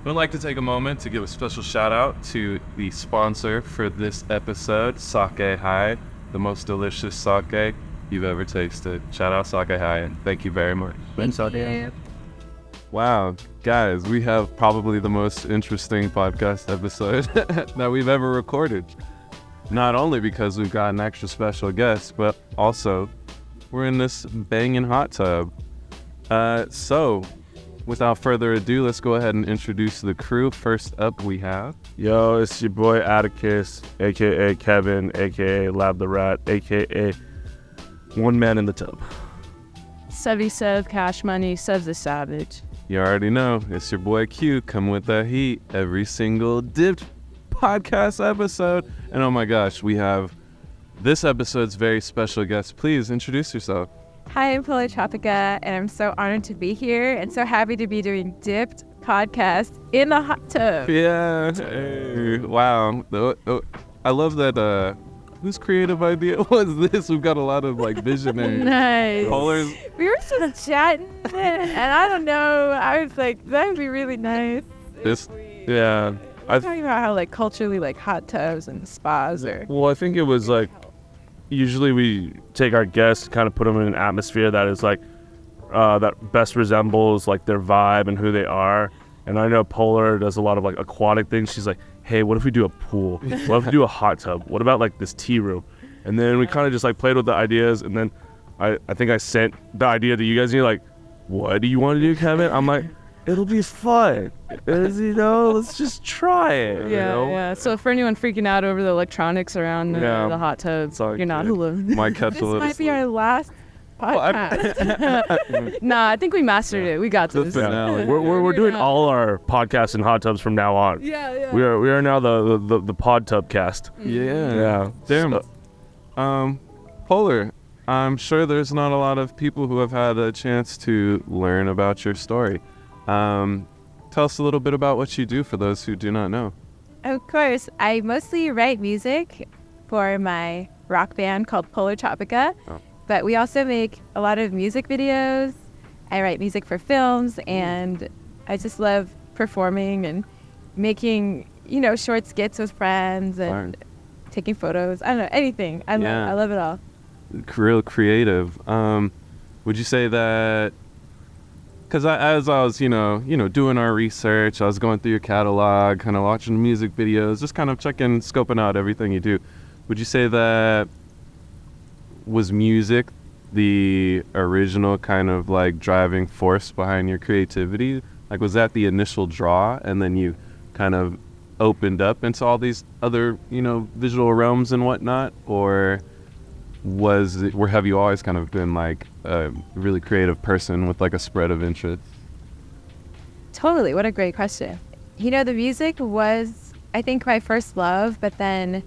We'd like to take a moment to give a special shout out to the sponsor for this episode, Sake High, the most delicious sake you've ever tasted. Shout out Sake High, and thank you very much. Thank you. Wow, guys, we have probably the most interesting podcast episode that we've ever recorded. Not only because we've got an extra special guest, but also we're in this banging hot tub. So, without further ado, let's go ahead and introduce the crew. First up, we have... Yo, it's your boy Atticus, a.k.a. Kevin, a.k.a. Lab the Rat, a.k.a. One Man in the Tub. Sevy Sev, Cash Money, Sev's a Savage. You already know, it's your boy Q, come with that heat every single Dipped podcast episode. And oh my gosh, we have this episode's very special guest. Please introduce yourself. Hi, I'm Polartropica, and I'm so honored to be here and so happy to be doing Dipped podcast in the hot tub. Yeah. Hey. Wow. I love that. Whose creative idea was this? We've got a lot of visionary. Nice. Polars. We were just chatting, and I don't know. I was like, that would be really nice. Yeah. Talking about how culturally hot tubs and spas are. Well, I think it was usually we take our guests, kind of put them in an atmosphere that is that best resembles their vibe and who they are. And I know Polar does a lot of aquatic things. She's like, hey, what if we do a pool? What if we do a hot tub? What about this tea room? And then we kind of just played with the ideas. And then I think I sent the idea to you guys. And you're like, what do you want to do, Kevin? I'm like, it'll be fun. Let's just try it. Yeah. So for anyone freaking out over the electronics around the hot tub, you're not alone. Might catch This might be our last podcast. Nah, I think we mastered it. We got this. Finale. We're doing all our podcasts in hot tubs from now on. Yeah. We are now the pod tub cast. Yeah. Damn. Polar, I'm sure there's not a lot of people who have had a chance to learn about your story. Tell us a little bit about what you do for those who do not know. Of course, I mostly write music for my rock band called Polartropica. Oh. But we also make a lot of music videos. I write music for films, and I just love performing and making, short skits with friends and taking photos. I don't know, anything. I love it all. Real creative. Would you say that? Because as I was, doing our research, I was going through your catalog, kind of watching music videos, just kind of scoping out everything you do. Would you say that was music the original kind of driving force behind your creativity? Was that the initial draw, and then you kind of opened up into all these other, visual realms and whatnot? Or have you always kind of been a really creative person with a spread of interest? Totally. What a great question. The music was, I think, my first love, but then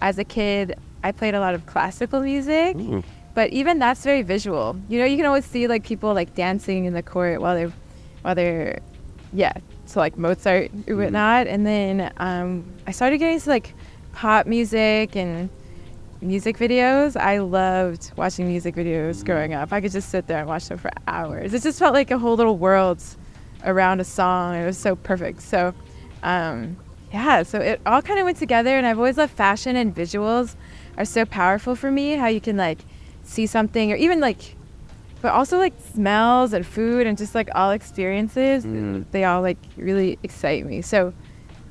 as a kid, I played a lot of classical music. Ooh. But even that's very visual. You can always see people dancing in the court while they're so Mozart or whatnot. And then I started getting into pop music and music videos. I loved watching music videos growing up. I could just sit there and watch them for hours. It just felt like a whole little world around a song. It was so perfect. So so it all kind of went together, and I've always loved fashion, and visuals are so powerful for me. How you can see something, or even but also smells and food and just all experiences. They all really excite me. So,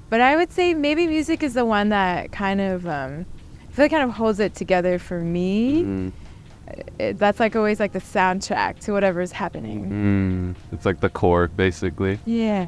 but I would say maybe music is the one that kind of I feel kind of holds it together for me. That's always the soundtrack to whatever is happening. It's the core, basically. Yeah.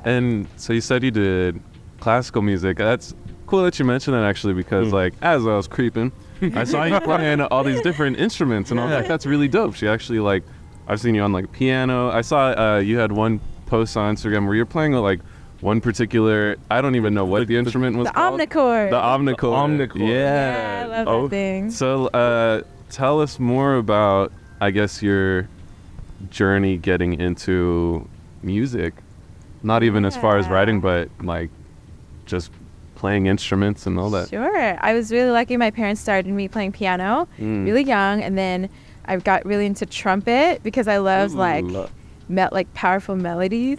And so you said you did classical music. That's cool that you mentioned that, actually, because as I was creeping, I saw you playing all these different instruments, and I was like, that's really dope. She actually I've seen you on piano. I saw you had one post on Instagram where you're playing one particular, I don't even know what the instrument was called. Omnichord. The Omnichord. Yeah, I love that thing. So tell us more about, I guess, your journey getting into music. Not even as far as writing, but just playing instruments and all that. Sure. I was really lucky. My parents started me playing piano really young, and then I got really into trumpet because I loved powerful melodies.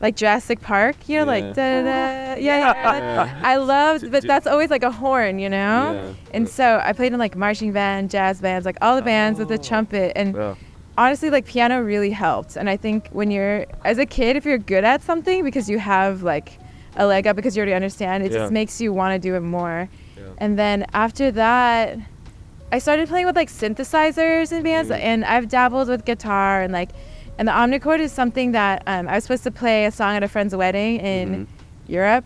like Jurassic Park, like da da da. I loved, but that's always like a horn, And so I played in like marching band, jazz bands, like all the bands with the trumpet. And honestly, like piano really helped. And I think when you're, as a kid, if you're good at something because you have like a leg up because you already understand, it just makes you want to do it more. And then after that, I started playing with like synthesizers in bands, and I've dabbled with guitar and like. And the omnichord is something that I was supposed to play a song at a friend's wedding in Europe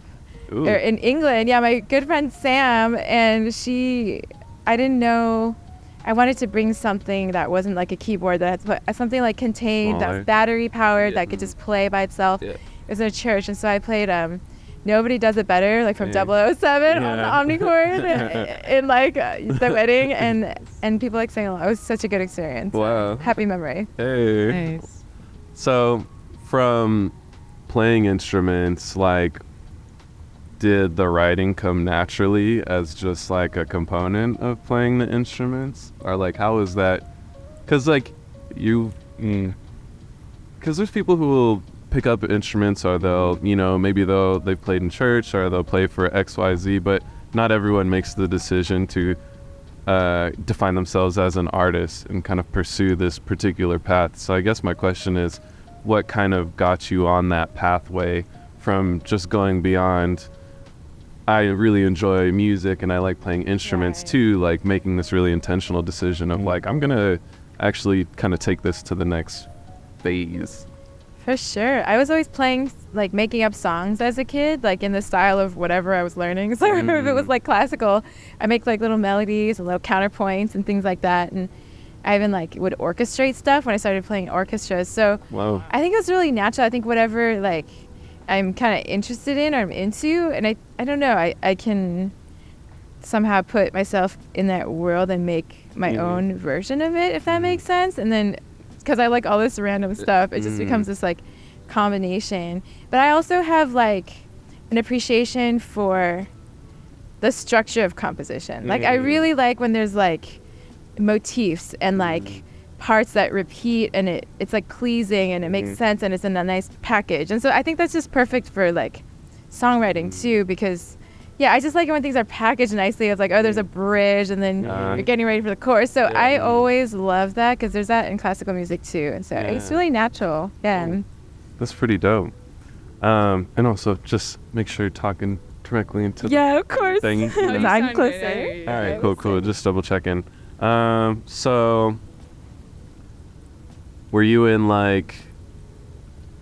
or in England. Yeah, my good friend Sam, and I didn't know, I wanted to bring something that wasn't like a keyboard, that had something like contained, that was battery powered, that could just play by itself. It was in a church, and so I played Nobody Does It Better, like from 007 on the omnichord in like the wedding, and people like sang along. It was such a good experience. Wow. Happy memory. Hey. Nice. So, from playing instruments, like, did the writing come naturally as just like a component of playing the instruments, or like how is that? Because like because there's people who will pick up instruments, or they'll maybe they've played in church, or they'll play for XYZ, but not everyone makes the decision to define themselves as an artist and kind of pursue this particular path. So I guess my question is, what kind of got you on that pathway from just going beyond, I really enjoy music and I like playing instruments, to like making this really intentional decision of like, I'm gonna actually kind of take this to the next phase? For sure. I was always playing, like making up songs as a kid, like in the style of whatever I was learning. So I remember if it was like classical, I make like little melodies and little counterpoints and things like that. And I even like would orchestrate stuff when I started playing orchestras. So I think it was really natural. I think whatever like I'm kind of interested in or I'm into, and I don't know, I can somehow put myself in that world and make my own version of it, if that makes sense. And then because I like all this random stuff, it just becomes this like combination. But I also have like an appreciation for the structure of composition. Like I really like when there's like motifs and like parts that repeat, and it's like pleasing and it makes sense and it's in a nice package. And so I think that's just perfect for like songwriting too, because I just like it when things are packaged nicely. It's like, oh, there's a bridge, and then you're getting ready for the chorus. So I always love that, because there's that in classical music too. And so it's really natural. Yeah. That's pretty dope. And also, just make sure you're talking directly into the of course. thing. I'm closer. All right, cool. Just double checking. So, were you in like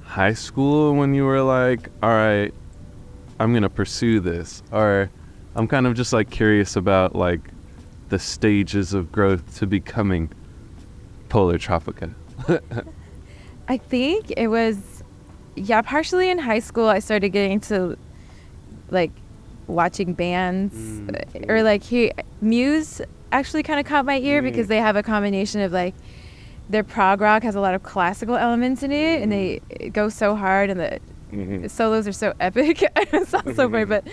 high school when you were like, all right, I'm gonna pursue this? Or I'm kind of just like curious about like the stages of growth to becoming Polartropica. I think it was, partially in high school I started getting into like watching bands, or like Muse actually kind of caught my ear, because they have a combination of like, their prog rock has a lot of classical elements in it, and it goes so hard, and the solos are so epic. It sounds so funny, but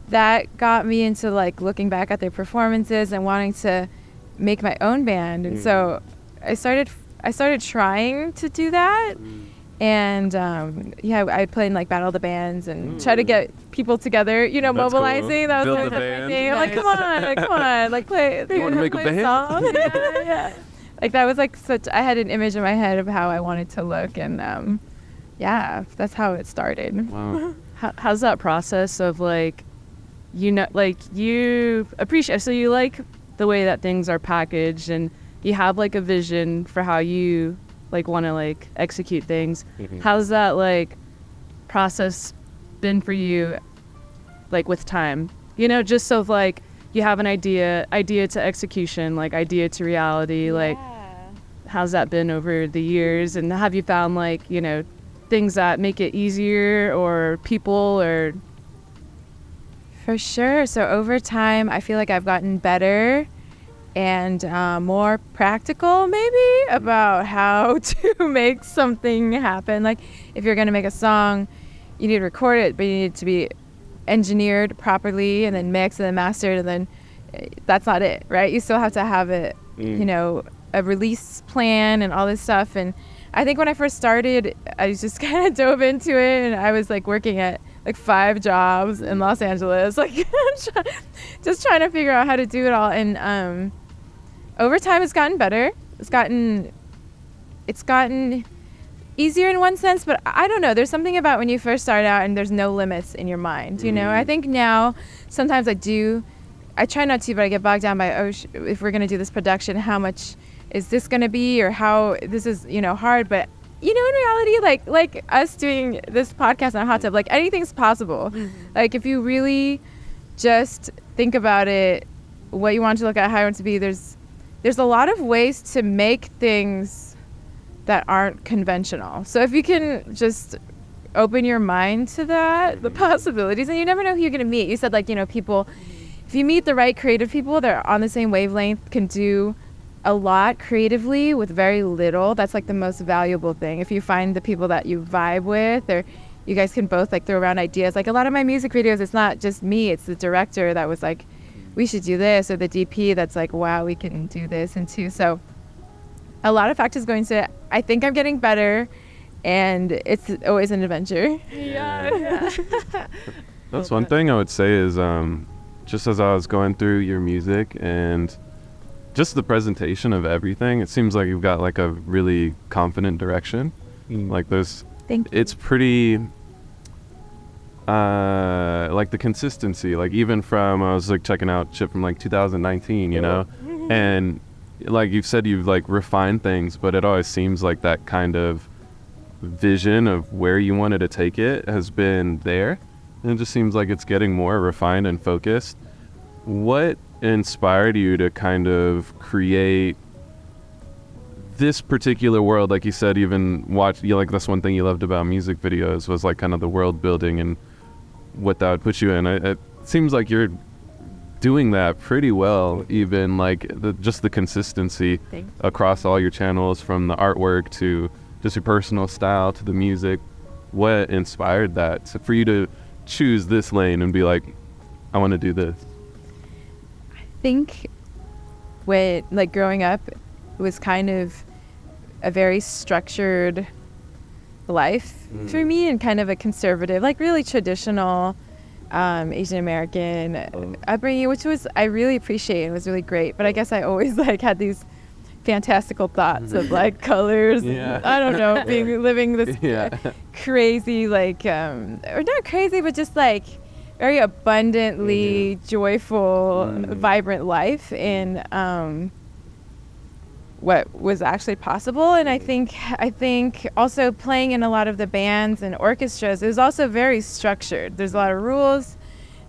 that got me into like looking back at their performances and wanting to make my own band. And so I started trying to do that. And I played in like Battle of the Bands and try to get people together, That's mobilizing. Cool. That was Build my band. thing. I'm like, come on, like play. You want to make a band? Song? Yeah. Like that was like I had an image in my head of how I wanted to look, and that's how it started. Wow. How's that process of like, like you appreciate, so you like the way that things are packaged, and you have like a vision for how you like want to like execute things. How's that like process been for you, like with time? Just so like you have an idea to execution, like idea to reality. Like how's that been over the years, and have you found like things that make it easier, or people, or? For sure. So over time I feel like I've gotten better and more practical maybe about how to make something happen. Like if you're going to make a song, you need to record it, but you need it to be engineered properly and then mixed and then mastered, and then that's not it, right? You still have to have it, a release plan and all this stuff. And I think when I first started, I just kind of dove into it, and I was like working at like 5 jobs in Los Angeles, like just trying to figure out how to do it all. And over time, it's gotten better. It's gotten easier in one sense, but I don't know. There's something about when you first start out and there's no limits in your mind. You know, I think now sometimes I try not to, but I get bogged down by, if we're gonna do this production, how much is this gonna be, or how this is, hard. But in reality, like us doing this podcast on a hot tub, like anything's possible. Like if you really just think about it, what you want to look at, how you want it to be, there's a lot of ways to make things that aren't conventional. So if you can just open your mind to that, the possibilities, and you never know who you're gonna meet. You said people, if you meet the right creative people that are on the same wavelength, can do a lot creatively with very little. That's like the most valuable thing. If you find the people that you vibe with, or you guys can both like throw around ideas. Like a lot of my music videos, it's not just me, it's the director that was like, we should do this, or the DP that's like, wow, we can do this, and too. So a lot of factors going into it. I think I'm getting better, and it's always an adventure. Yeah. That's one thing I would say is just as I was going through your music and just the presentation of everything, it seems like you've got like a really confident direction. Like there's, it's pretty like the consistency, like even from, I was like checking out shit from like 2019, and like you've said, you've like refined things, but it always seems like that kind of vision of where you wanted to take it has been there, and it just seems like it's getting more refined and focused. What inspired you to kind of create this particular world? Like you said, even like that's one thing you loved about music videos was like kind of the world building and what that would put you in. It seems like you're doing that pretty well, even like just the consistency across all your channels, from the artwork to just your personal style to the music. What inspired that for you to choose this lane and be like, I want to do this? I think when like growing up, it was kind of a very structured life for me, and kind of a conservative, like really traditional Asian American upbringing, which was, I really appreciate. It was really great. But I guess I always like had these fantastical thoughts of like colors. I don't know, living this crazy, like or not crazy, but just like very abundantly joyful, vibrant life, and what was actually possible. And I think also playing in a lot of the bands and orchestras, it was also very structured. There's a lot of rules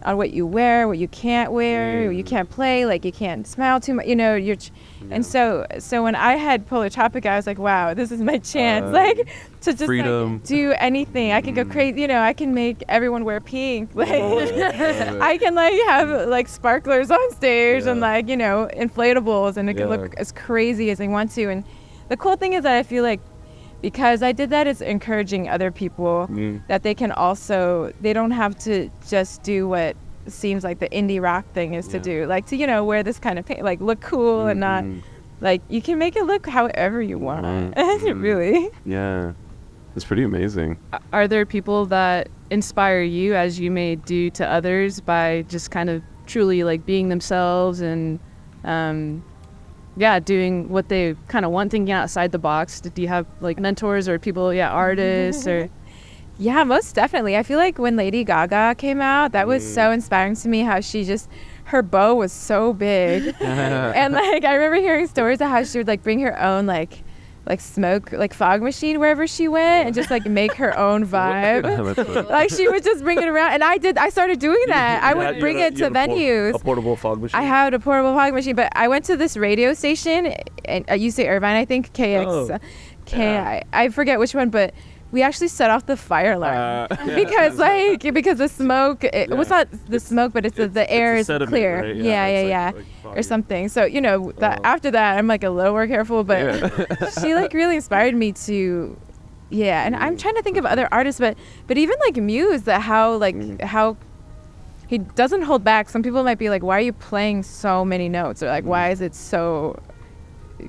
on what you wear, what you can't wear, what you can't play, like you can't smile too much, and so when I had Polartropica, I was like, wow, this is my chance, like to just like, do anything. I can go crazy, I can make everyone wear pink, like I can like have like sparklers on stage and like inflatables, and it can look as crazy as I want to. And the cool thing is that I feel like because I did that, it's encouraging other people that they can also, they don't have to just do what seems like the indie rock thing is to do, like to wear this kind of paint, like look cool, and not like, you can make it look however you want. Really. Yeah, it's pretty amazing. Are there people that inspire you as you may do to others by just kind of truly like being themselves and doing what they kind of want, thinking outside the box? Do you have like mentors or people, artists or? Yeah, most definitely. I feel like when Lady Gaga came out, that was so inspiring to me, how she just, her bow was so big. And like, I remember hearing stories of how she would like bring her own like smoke, like fog machine wherever she went, and just like make her own vibe. Like she would just bring it around, and I started doing that. I would bring it to venues. A portable fog machine? I had a portable fog machine, but I went to this radio station at UC Irvine, I think, I forget which one, but we actually set off the fire alarm because the smoke, it was not the smoke, but it's the air is clear. Right? Yeah. Or something. So, that after that, I'm like a little more careful, but she like really inspired me to, and I'm trying to think of other artists, but even like Muse, that how he doesn't hold back. Some people might be like, why are you playing so many notes? Or like, why is it so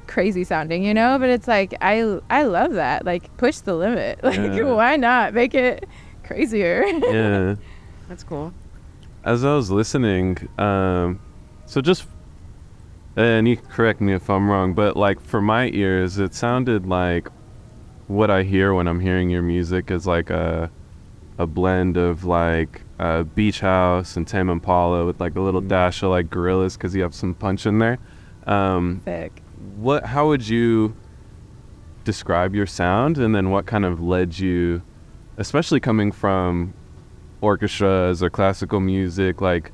crazy sounding, you know, but it's like I love that, like push the limit, like why not make it crazier? Yeah. That's cool. As I was listening, so just, and you correct me if I'm wrong, but like for my ears, it sounded like what I hear when I'm hearing your music is like a blend of like Beach House and Tame Impala with like a little dash of like Gorillaz, because you have some punch in there. Sick. How would you describe your sound, and then what kind of led you, especially coming from orchestras or classical music, like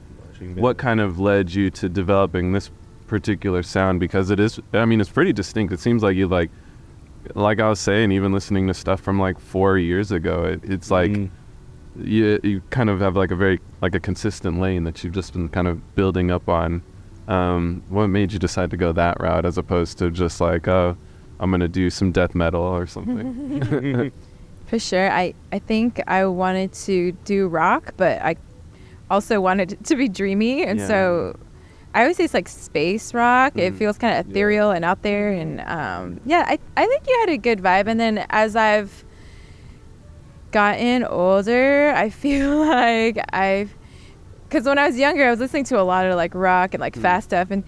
what kind of led you to developing this particular sound? Because it is, I mean, it's pretty distinct. It seems like you like I was saying, even listening to stuff from like 4 years ago, it's like you kind of have like a very like a consistent lane that you've just been kind of building up on. What made you decide to go that route as opposed to just like, oh, I'm gonna do some death metal or something? For sure. I think I wanted to do rock, but I also wanted it to be dreamy. And so I always say it's like space rock. It feels kind of ethereal and out there. And I think you had a good vibe. And then as I've gotten older, I feel like because when I was younger, I was listening to a lot of like rock and like fast stuff. And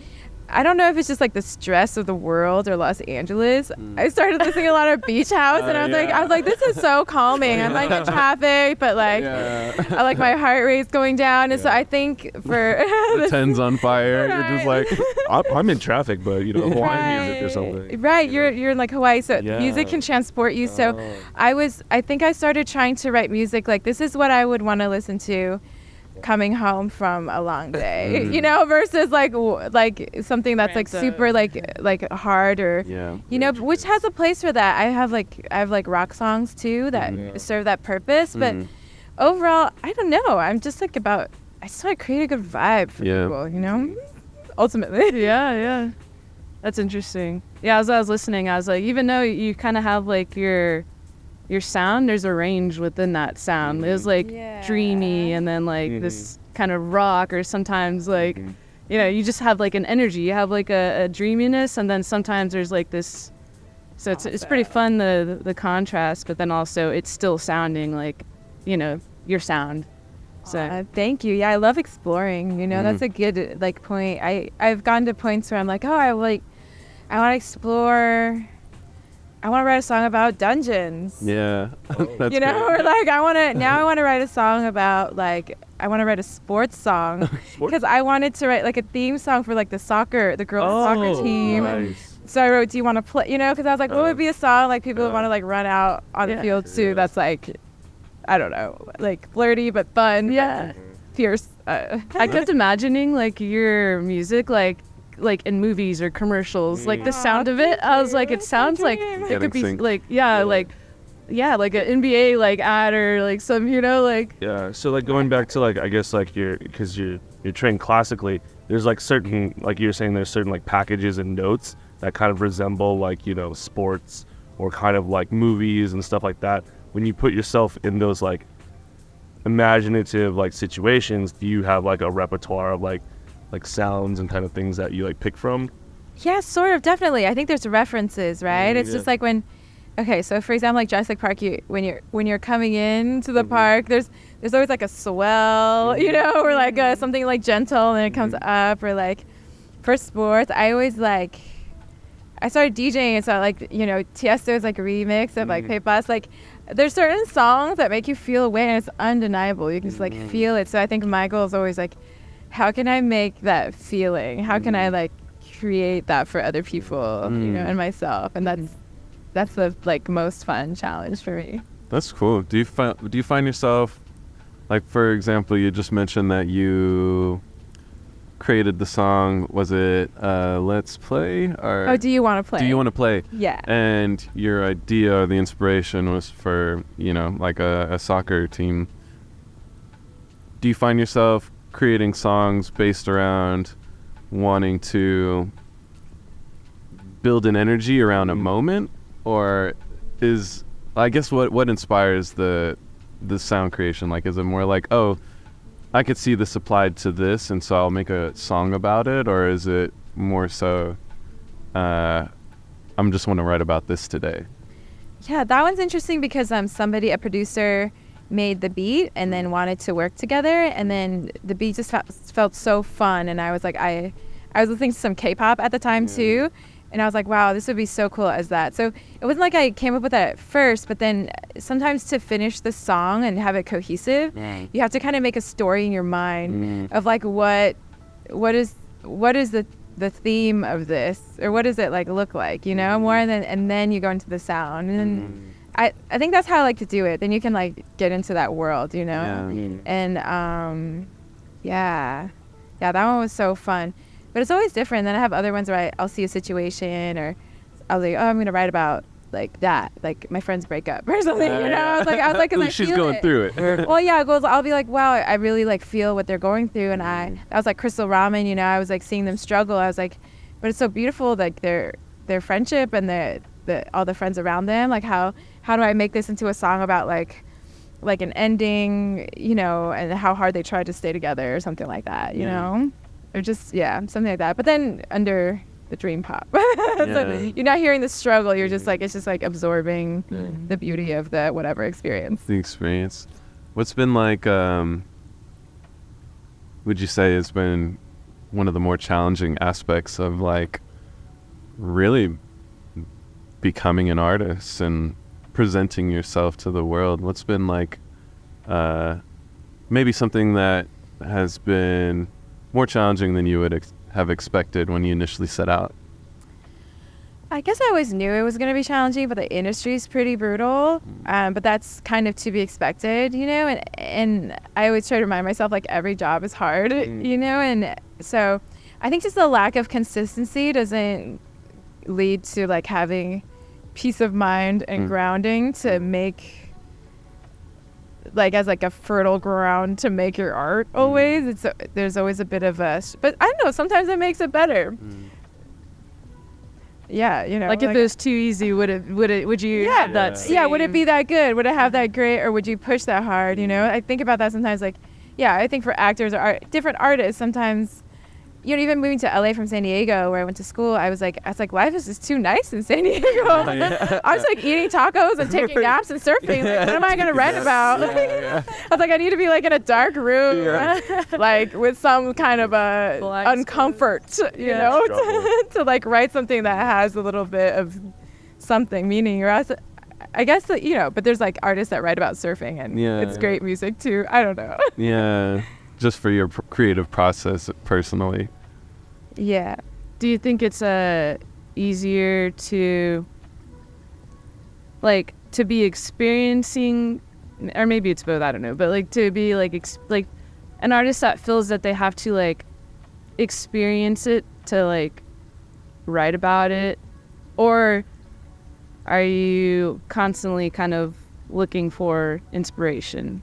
I don't know if it's just like the stress of the world or Los Angeles. I started listening to a lot of Beach House, and I was like, this is so calming. I'm like in traffic, but like I like my heart rate's going down, and so I think for the ten's on fire. Right. You're just like, I'm in traffic, but you know, Hawaiian music or something. Right, you're in like Hawaii, so music can transport you. So I think I started trying to write music like this is what I would want to listen to coming home from a long day, you know, versus like something that's like super like hard or you know, which has a place for that. I have like rock songs too that serve that purpose, but overall I don't know, I'm just like I just want to create a good vibe for people, you know, ultimately. Yeah, that's interesting. Yeah, as I was listening, I was like, even though you kind of have like your sound, there's a range within that sound. It was like dreamy, and then like this kind of rock, or sometimes like you know, you just have like an energy. You have like a dreaminess, and then sometimes there's like this. So it's pretty fun, the contrast, but then also it's still sounding like, you know, your sound. So thank you. Yeah, I love exploring. You know, that's a good like point. I've gotten to points where I'm like, oh, I want to explore. I want to write a song about dungeons. Yeah. That's you know, great. or like I want to write a song about like, I want to write a sports song because I wanted to write like a theme song for like the girls soccer team. Nice. So I wrote, do you want to play, you know, because I was like, what would be a song like people would want to like run out on the field to that's like, I don't know, like flirty but fun. Yeah. Fierce. I kept imagining like your music like in movies or commercials, like the sound of it. I was like, it sounds like it could be like like an NBA like ad or like some, you know, like So like going back to like, I guess like because you're trained classically, there's like certain, like you're saying, there's certain like packages and notes that kind of resemble like, you know, sports or kind of like movies and stuff like that. When you put yourself in those like imaginative like situations, do you have like a repertoire of like sounds and kind of things that you like pick from? Yeah, sort of, definitely. I think there's references, right? It's just like when, okay, so for example, like Jurassic Park, when you're coming into the park, there's always like a swell, you know, or like something like gentle and it comes up, or like for sports, I always like, I started DJing, and so like, you know, Tiesto's like a remix of like Pepas, like there's certain songs that make you feel a way and it's undeniable. You can just like feel it. So I think my goal is always like, how can I make that feeling? How can I like create that for other people, you know, and myself? And that's the like most fun challenge for me. That's cool. Do you find yourself, like for example, you just mentioned that you created the song, was it Let's Play, or Do You Want to Play? Do You Want to Play? Yeah. And your idea or the inspiration was for, you know, like a soccer team. Do you find yourself creating songs based around wanting to build an energy around a moment, or is, I guess, what inspires the sound creation? Like, is it more like, oh, I could see this applied to this, and so I'll make a song about it, or is it more so I'm just want to write about this today? Yeah, that one's interesting because a producer made the beat and then wanted to work together, and then the beat just felt so fun, and I was like, I was listening to some K-pop at the time too, and I was like, wow, this would be so cool as that. So it wasn't like I came up with that at first, but then sometimes to finish the song and have it cohesive, you have to kind of make a story in your mind of like what is the theme of this, or what does it like look like, you know, more than, and then you go into the sound, and I think that's how I like to do it. Then you can like get into that world, you know. And yeah, that one was so fun. But it's always different. Then I have other ones where I'll see a situation, or I'll like, oh, I'm gonna write about like that, like my friend's breakup or something, you know. I was like, 'cause I she's feel going it. through it. Well, yeah, I'll be like, wow, I really like feel what they're going through, and I was like Crystal Ramen, you know, I was like seeing them struggle. I was like, but it's so beautiful, like their friendship and the all the friends around them. Like how do I make this into a song about like an ending, you know, and how hard they tried to stay together or something like that, you know, or just something like that. But then under the dream pop, so you're not hearing the struggle. You're just like, it's just like absorbing the beauty of the whatever experience. The experience. What's been like? Would you say has been one of the more challenging aspects of like really becoming an artist and presenting yourself to the world? What's been like maybe something that has been more challenging than you would have expected when you initially set out? I guess I always knew it was going to be challenging, but the industry is pretty brutal. But that's kind of to be expected, you know, and I always try to remind myself like every job is hard, you know, and so I think just the lack of consistency doesn't lead to like having peace of mind and grounding to make like as like a fertile ground to make your art always. There's always a bit of but I don't know, sometimes it makes it better. Yeah, you know, like if it was too easy, would you have that same... would it be that good? Would it have that great, or would you push that hard, you know? I think about that sometimes, like, I think for actors or different artists, sometimes, you know, even moving to LA from San Diego where I went to school, I was like, life is just too nice in San Diego. I was like eating tacos and taking naps and surfing. Like, what am I going to write about? I was like, I need to be like in a dark room, like with some kind of a uncomfort, you know, to like write something that has a little bit of something, meaning, or else, I guess that, you know, but there's like artists that write about surfing and it's great music too. I don't know. Yeah. Just for your creative process personally. Yeah. Do you think it's easier to like to be experiencing, or maybe it's both, I don't know, but like to be like like an artist that feels that they have to like experience it to like write about it, or are you constantly kind of looking for inspiration?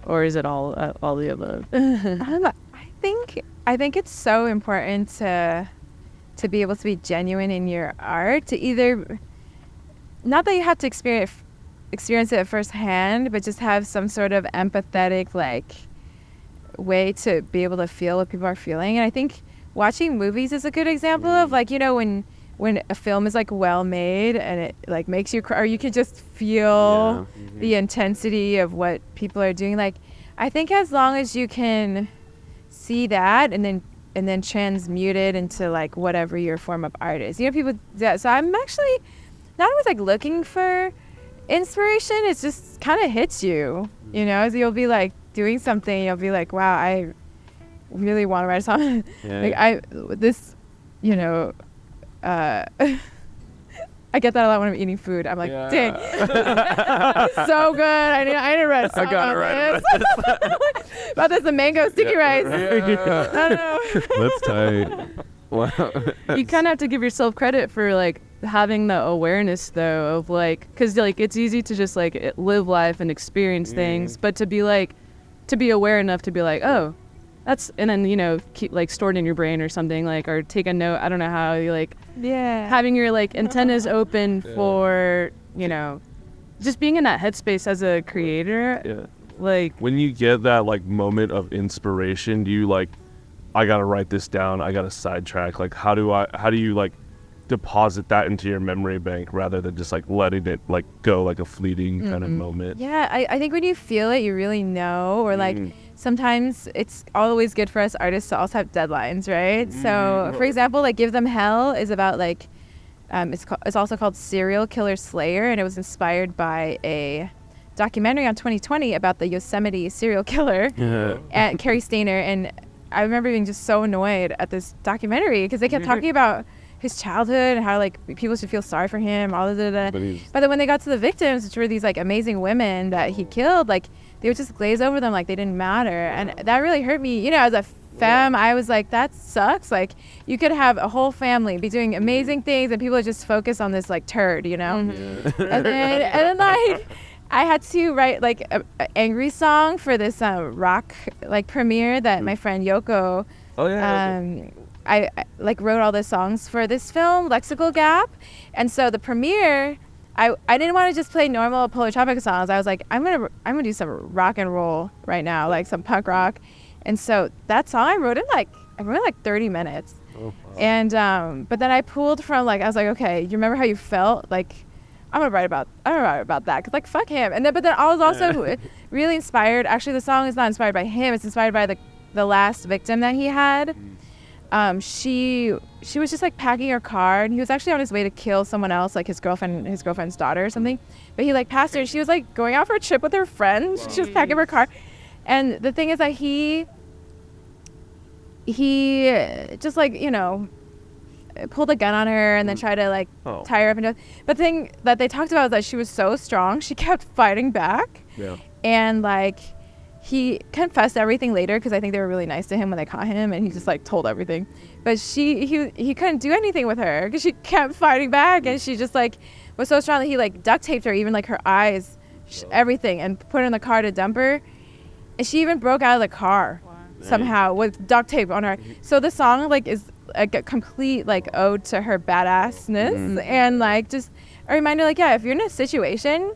Or is it all the above? I think it's so important to be able to be genuine in your art, to either, not that you have to experience it firsthand, but just have some sort of empathetic like way to be able to feel what people are feeling. And I think watching movies is a good example of like, you know, when a film is like well made and it like makes you cry, or you can just feel the intensity of what people are doing. Like, I think as long as you can see that and then transmute it into like whatever your form of art is, you know, people do that. So I'm actually not always like looking for inspiration. It just kind of hits you, you know, as you'll be like doing something, you'll be like, wow, I really want to write a song. You know, I get that a lot when I'm eating food. I'm like, dang, so good. I need to write a song about this, the mango sticky rice. I don't know. That's tight. Wow. You kind of have to give yourself credit for like having the awareness though of like, because like it's easy to just like live life and experience things, but to be aware enough to be like, oh, that's, and then, you know, keep like stored in your brain or something, like, or take a note. I don't know how you like, having your like antennas open for, you know, just being in that headspace as a creator. Like when you get that like moment of inspiration, do you like, I gotta write this down, I gotta sidetrack, like how do you like deposit that into your memory bank rather than just like letting it like go like a fleeting kind of moment. Yeah, I think when you feel it, you really know. Or like sometimes it's always good for us artists to also have deadlines, right? So for example, like Give Them Hell is about like it's also called Serial Killer Slayer, and it was inspired by a documentary on 2020 about the Yosemite serial killer and Carrie Stainer. And I remember being just so annoyed at this documentary because they kept talking about his childhood and how like people should feel sorry for him, all of that. But then when they got to the victims, which were these like amazing women that he killed, like they would just glaze over them like they didn't matter. And that really hurt me. You know, as a femme, I was like, that sucks. Like you could have a whole family be doing amazing things and people just focus on this like turd, you know? And then like I had to write like an angry song for this rock like premiere that my friend Yoko I like wrote all the songs for this film, Lexical Gap. And so the premiere, I didn't want to just play normal Polartropica songs. I was like, I'm gonna do some rock and roll right now, like some punk rock. And so that song I wrote in like 30 minutes. Oh, wow. And but then I pulled from like, I was like, okay, you remember how you felt? Like I'm gonna write about that, cause like fuck him. And then but then I was also really inspired. Actually, the song is not inspired by him. It's inspired by the last victim that he had. She was just like packing her car, and he was actually on his way to kill someone else, like his girlfriend's daughter or something. But he like passed her, and she was like going out for a trip with her friends. Wow. She was packing her car, and the thing is that he just like, you know, pulled a gun on her and then tried to like tie her up and do it. But the thing that they talked about was that she was so strong, she kept fighting back. Yeah. And like he confessed everything later because I think they were really nice to him when they caught him, and he just like told everything. But he couldn't do anything with her because she kept fighting back, and she just like was so strong that he like duct taped her, even like her eyes, everything, and put her in the car to dump her. And she even broke out of the car somehow with duct tape on her. So the song like is like a complete like ode to her badassness and like just a reminder like, yeah, if you're in a situation,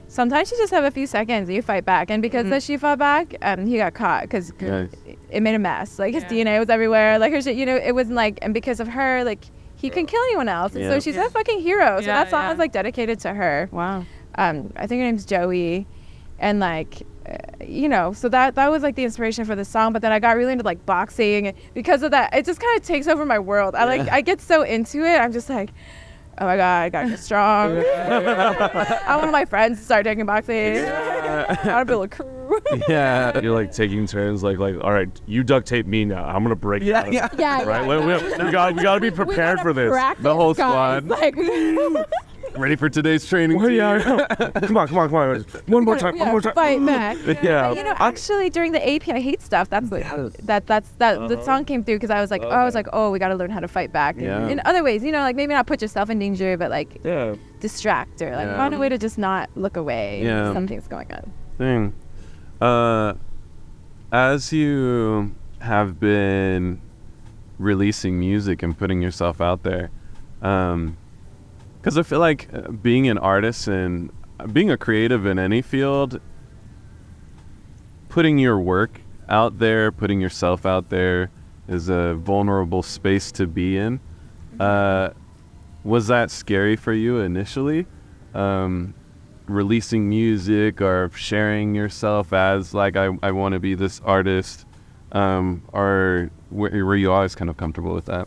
sometimes you just have a few seconds and you fight back. And because that she fought back, he got caught because it made a mess. Like his DNA was everywhere. Like her shit, you know, it wasn't like, and because of her, like he couldn't kill anyone else. And so she's a fucking hero. So that song was like dedicated to her. Wow. I think her name's Joey. And like, you know, so that was like the inspiration for the song. But then I got really into like boxing, and because of that, it just kind of takes over my world. I get so into it. I'm just like, oh my God, I gotta get strong. I want my friends to start taking boxing. I want to build a crew. Yeah. You're like taking turns, like, all right, you duct tape me now. I'm gonna break. Yeah. Right. We gotta be prepared for this. The whole squad. Like, ready for today's training. Come on. One more time. Fight back. Yeah. But, you know, actually during the AP I Hate Stuff, that's what the song came through because I was like, we got to learn how to fight back. And in other ways, you know, like maybe not put yourself in danger, but like distract or like find a way to just not look away. Yeah. Something's going on. Thing. As you have been releasing music and putting yourself out there, because I feel like being an artist and being a creative in any field, putting your work out there, putting yourself out there is a vulnerable space to be in. Was that scary for you initially? Releasing music or sharing yourself as like, I want to be this artist, or were you always kind of comfortable with that?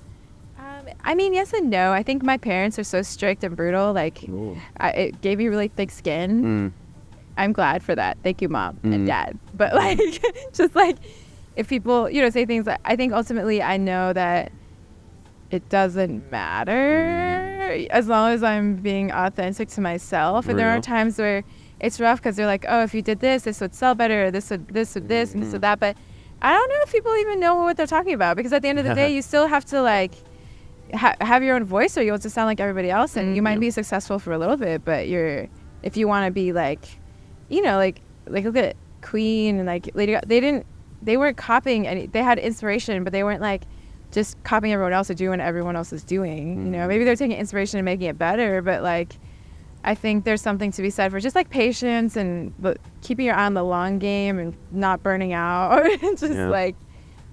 I mean, yes and no. I think my parents are so strict and brutal. Like, it gave me really thick skin. I'm glad for that. Thank you, Mom and Dad. But like, just like, if people, you know, say things, I think ultimately I know that it doesn't matter as long as I'm being authentic to myself. And there are times where it's rough because they're like, oh, if you did this would sell better, or this would this, and this would that. But I don't know if people even know what they're talking about, because at the end of the day, you still have to like have your own voice, or you'll just sound like everybody else, and you might be successful for a little bit, but if you want to be like, you know, like look at Queen and like Lady Gaga, they weren't copying any, they had inspiration, but they weren't like just copying everyone else or doing what everyone else is doing. You know, maybe they're taking inspiration and making it better, but like I think there's something to be said for just like patience and keeping your eye on the long game and not burning out, or just like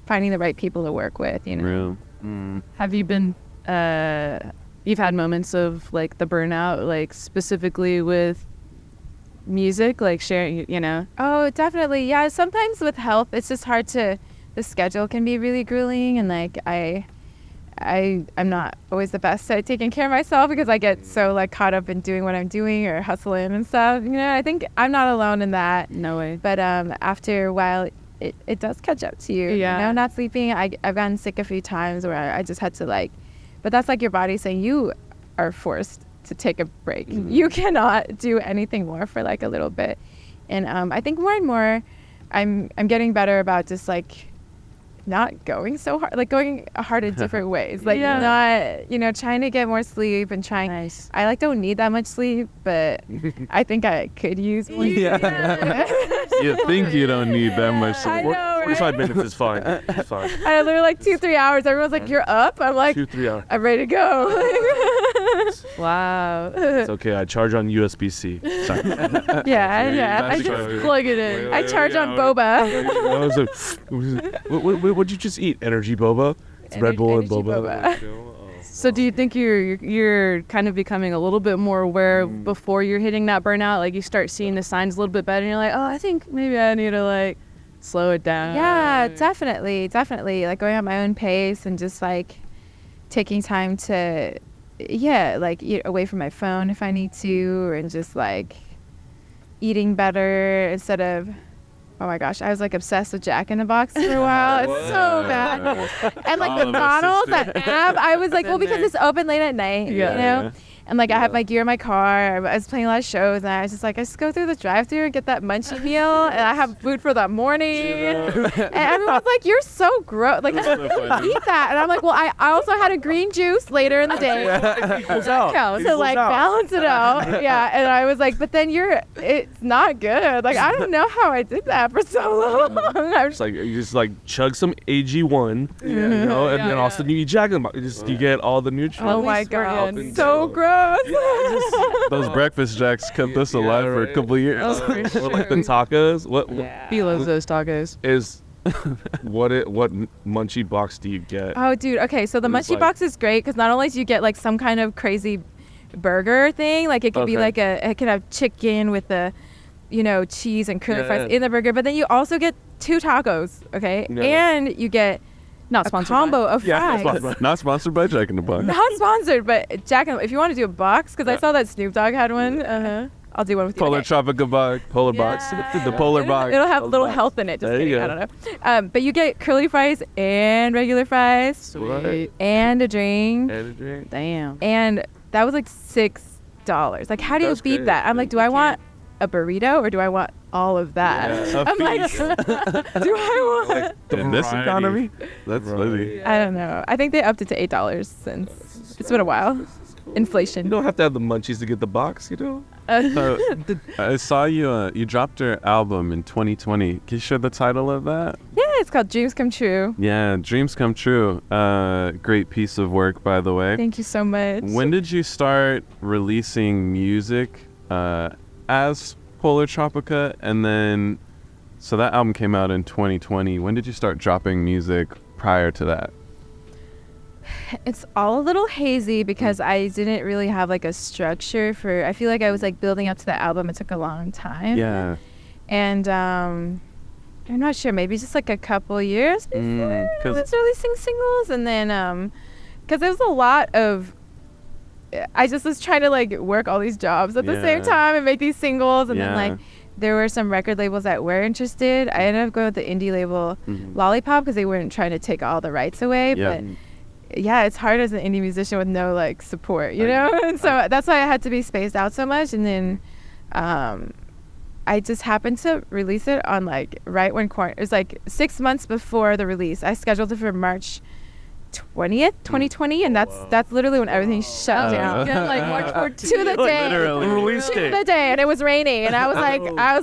finding the right people to work with, you know. Real. Have you been you've had moments of like the burnout, like specifically with music, like sharing, you know? Oh, definitely. Yeah, sometimes with health, it's just hard to, the schedule can be really grueling, and like I'm not always the best at taking care of myself because I get so like caught up in doing what I'm doing or hustling and stuff. You know, I think I'm not alone in that. No way. But after a while, it does catch up to you. Yeah. You know, not sleeping. I've gotten sick a few times where I just had to like, but that's like your body saying you are forced to take a break. You cannot do anything more for like a little bit. And I think more and more, I'm getting better about just like not going so hard, like going hard in different ways, like not, you know, trying to get more sleep and trying. Nice. I like don't need that much sleep, but I think I could use more. You think you don't need that much I sleep. know, right? 45 minutes is fine. It's fine. I literally like 2-3 hours. Everyone's like, "You're up." I'm like, 2-3 hours. "I'm ready to go." Wow. It's okay. I charge on USB-C. Sorry. Yeah. I just plug it in. I charge on boba. I was like, what'd you just eat? Energy boba? It's Red Bull and Energy boba. So do you think you're kind of becoming a little bit more aware before you're hitting that burnout? Like you start seeing the signs a little bit better and you're like, oh, I think maybe I need to like slow it down. Yeah, definitely. Like going at my own pace and just like taking time to, like eat away from my phone if I need to, and just like eating better instead of, oh my gosh, I was like obsessed with Jack in the Box for a while. It's so bad. And like McDonald's, that app, I was like, well, because it's open late at night, you know? Yeah. And like I have my gear in my car. I was playing a lot of shows, and I was just like, I just go through the drive-thru and get that munchie meal, and I have food for the morning. And everyone's like, "You're so gross! Like, eat that." And I'm like, "Well, I also had a green juice later in the day to like balance it out." Yeah, and I was like, "But then it's not good. Like, I don't know how I did that for so long." I'm It's like you just like chug some AG1, you know, and then also you eat Jack in the Box. You get all the nutrients. Oh my up god, and so down. gross. Those breakfast jacks kept us alive for a couple of years. Or like the tacos. What He loves those tacos. is what munchie box do you get? Oh, dude. Okay, so the It's munchie like- box is great because not only do you get like some kind of crazy burger thing, like it could be Okay. like it could have chicken with the, you know, cheese and curly fries Yeah. in the burger, but then you also get 2 tacos, okay, Yeah. and you get Not a sponsored. combo of Yeah, fries. Not sponsored by Jack in the Box. Not sponsored, but Jack and if you want to do a box, because I Yeah. saw that Snoop Dogg had one. I'll do one with you. Okay. Polartropica box. Polar box. The polar box. It'll have a little box. health in it. Just There you kidding. I go. don't know. But you get curly fries and regular fries Sweet. and a drink. And a drink. Damn. And that was like $6. Like, how do you That's beat good. that? I'm like, do I want a burrito or do I want all of that? Yeah. I'm like, do I want? In this Variety. economy, that's Right. funny. I don't know. I think they upped it to $8 since it's been a while. You Inflation. don't have to have the munchies to get the box, you know? So, I saw you dropped your album in 2020. Can you share the title of that? Yeah, it's called Dreams Come True. Yeah, Dreams Come True. Great piece of work, by the way. Thank you so much. When did you start releasing music as Polartropica? And then, so that album came out in 2020. When did you start dropping music prior to that? It's all a little hazy because I didn't really have like a structure for, I feel like I was like building up to the album. It took a long time. Yeah. And I'm not sure, maybe just like a couple years before I 'cause- was releasing singles. And then, because there was a lot of, I just was trying to like work all these jobs at the same Yeah. time and make these singles. And then Yeah. like, there were some record labels that were interested. I ended up going with the indie label Lollipop because they weren't trying to take all the rights away. Yeah. But yeah, it's hard as an indie musician with no like support, you know? And so that's why I had to be spaced out so much. And then I just happened to release it on like right when it was like 6 months before the release. I scheduled it for March 20th, 2020, and that's literally when everything shut down. Yeah, like March 14th. To the day. Literally. Release To date. the day, and it was raining, and I was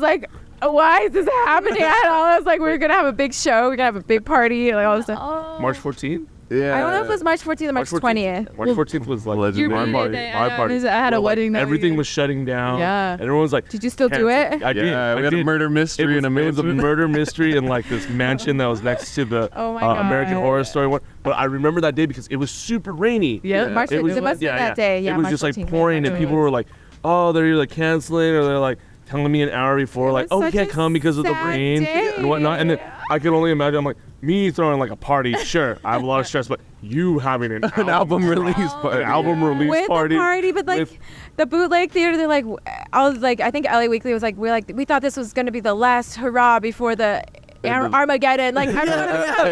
like, why is this happening at all? I was like, we're gonna have a big show, we're gonna have a big party, like all this stuff. March 14th? Yeah. I don't know if it was March 14th or March 20th. March 14th was like Legendary. my party. My party. I had a Well, like, wedding that everything year. was shutting down. Yeah. And everyone was like, Did you still do it? I did. Yeah, we had a murder mystery It in a was a mansion. murder mystery in like this mansion that was next to the Oh my God. American Horror Story one. But I remember that day because it was super rainy. Yeah. March It 15th. was It must be yeah, that yeah. day. Yeah, it was March just like 14th. pouring, and That's people what it were like, "Oh, they're either like canceling, or they're like telling me an hour before, It like, was oh, we such can't a come because of the sad rain day. and whatnot." And then I could only imagine, I'm like, me throwing like a party. Sure, I have a lot of stress, but you having an album release party. an album release with party. the party, but like with- the bootleg theater, they're like, I think LA Weekly was like, we thought this was gonna be the last hurrah before the Armageddon. Like, I don't know.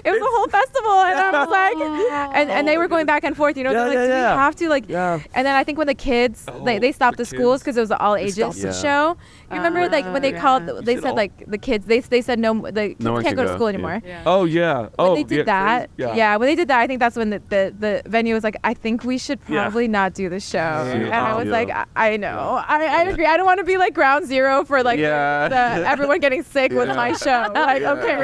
It was a whole festival, and I was like, and they were going back and forth. You know, Yeah, they're like, yeah, do we yeah. have to like? Yeah. And then I think when the kids, they stopped the schools because it was an all ages stopped it. show. You remember like when they called, yeah. they said said all- like the kids, they said no, the kids No one can't can go to go, school yeah. anymore. Oh yeah. Oh, When they did that, yeah. when they did that, I think that's when the venue was like, I think we should probably not do the show. And I was Yeah. like, I know, I agree. I don't want to be like ground zero for like Yeah. everyone getting sick with my show. Like, Yeah. okay,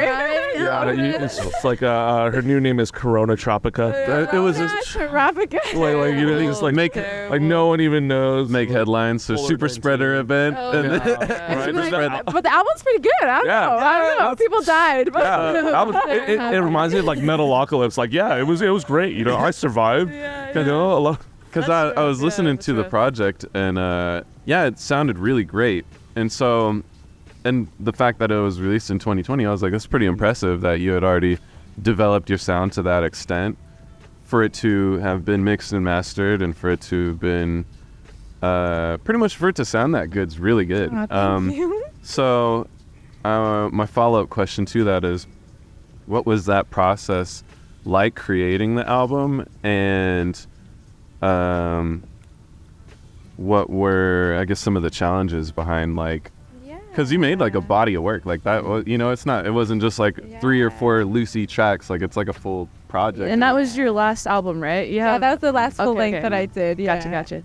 Yeah, it's like her new name is Tropica. It was yeah, just Tropica. like you know, it's like Make- like no one even knows. make headlines. So Polar super Nights, spreader yeah. event. Oh, and yeah. Right, Like, spread- but the album's pretty good. I don't Yeah. know. I don't know. People died. But Yeah, it reminds me of like Metalocalypse. Like, yeah, it was great. You know, I survived. You know, a lot. Because That's I was rough, listening yeah, to the that's rough. project, and yeah, it sounded really great. And so, and the fact that it was released in 2020, I was like, that's pretty impressive that you had already developed your sound to that extent. For it to have been mixed and mastered, and for it to have been pretty much for it to sound that good's really good. Thank you. So, my follow-up question to that is, what was that process like creating the album, and what were, I guess, some of the challenges behind, like, because you made like a body of work like that. You know, it wasn't just like 3 or 4 loosey tracks. Like, it's like a full project. And that was your last album, right? Yeah, that was the last full Okay, length okay. that I did. Yeah. Gotcha.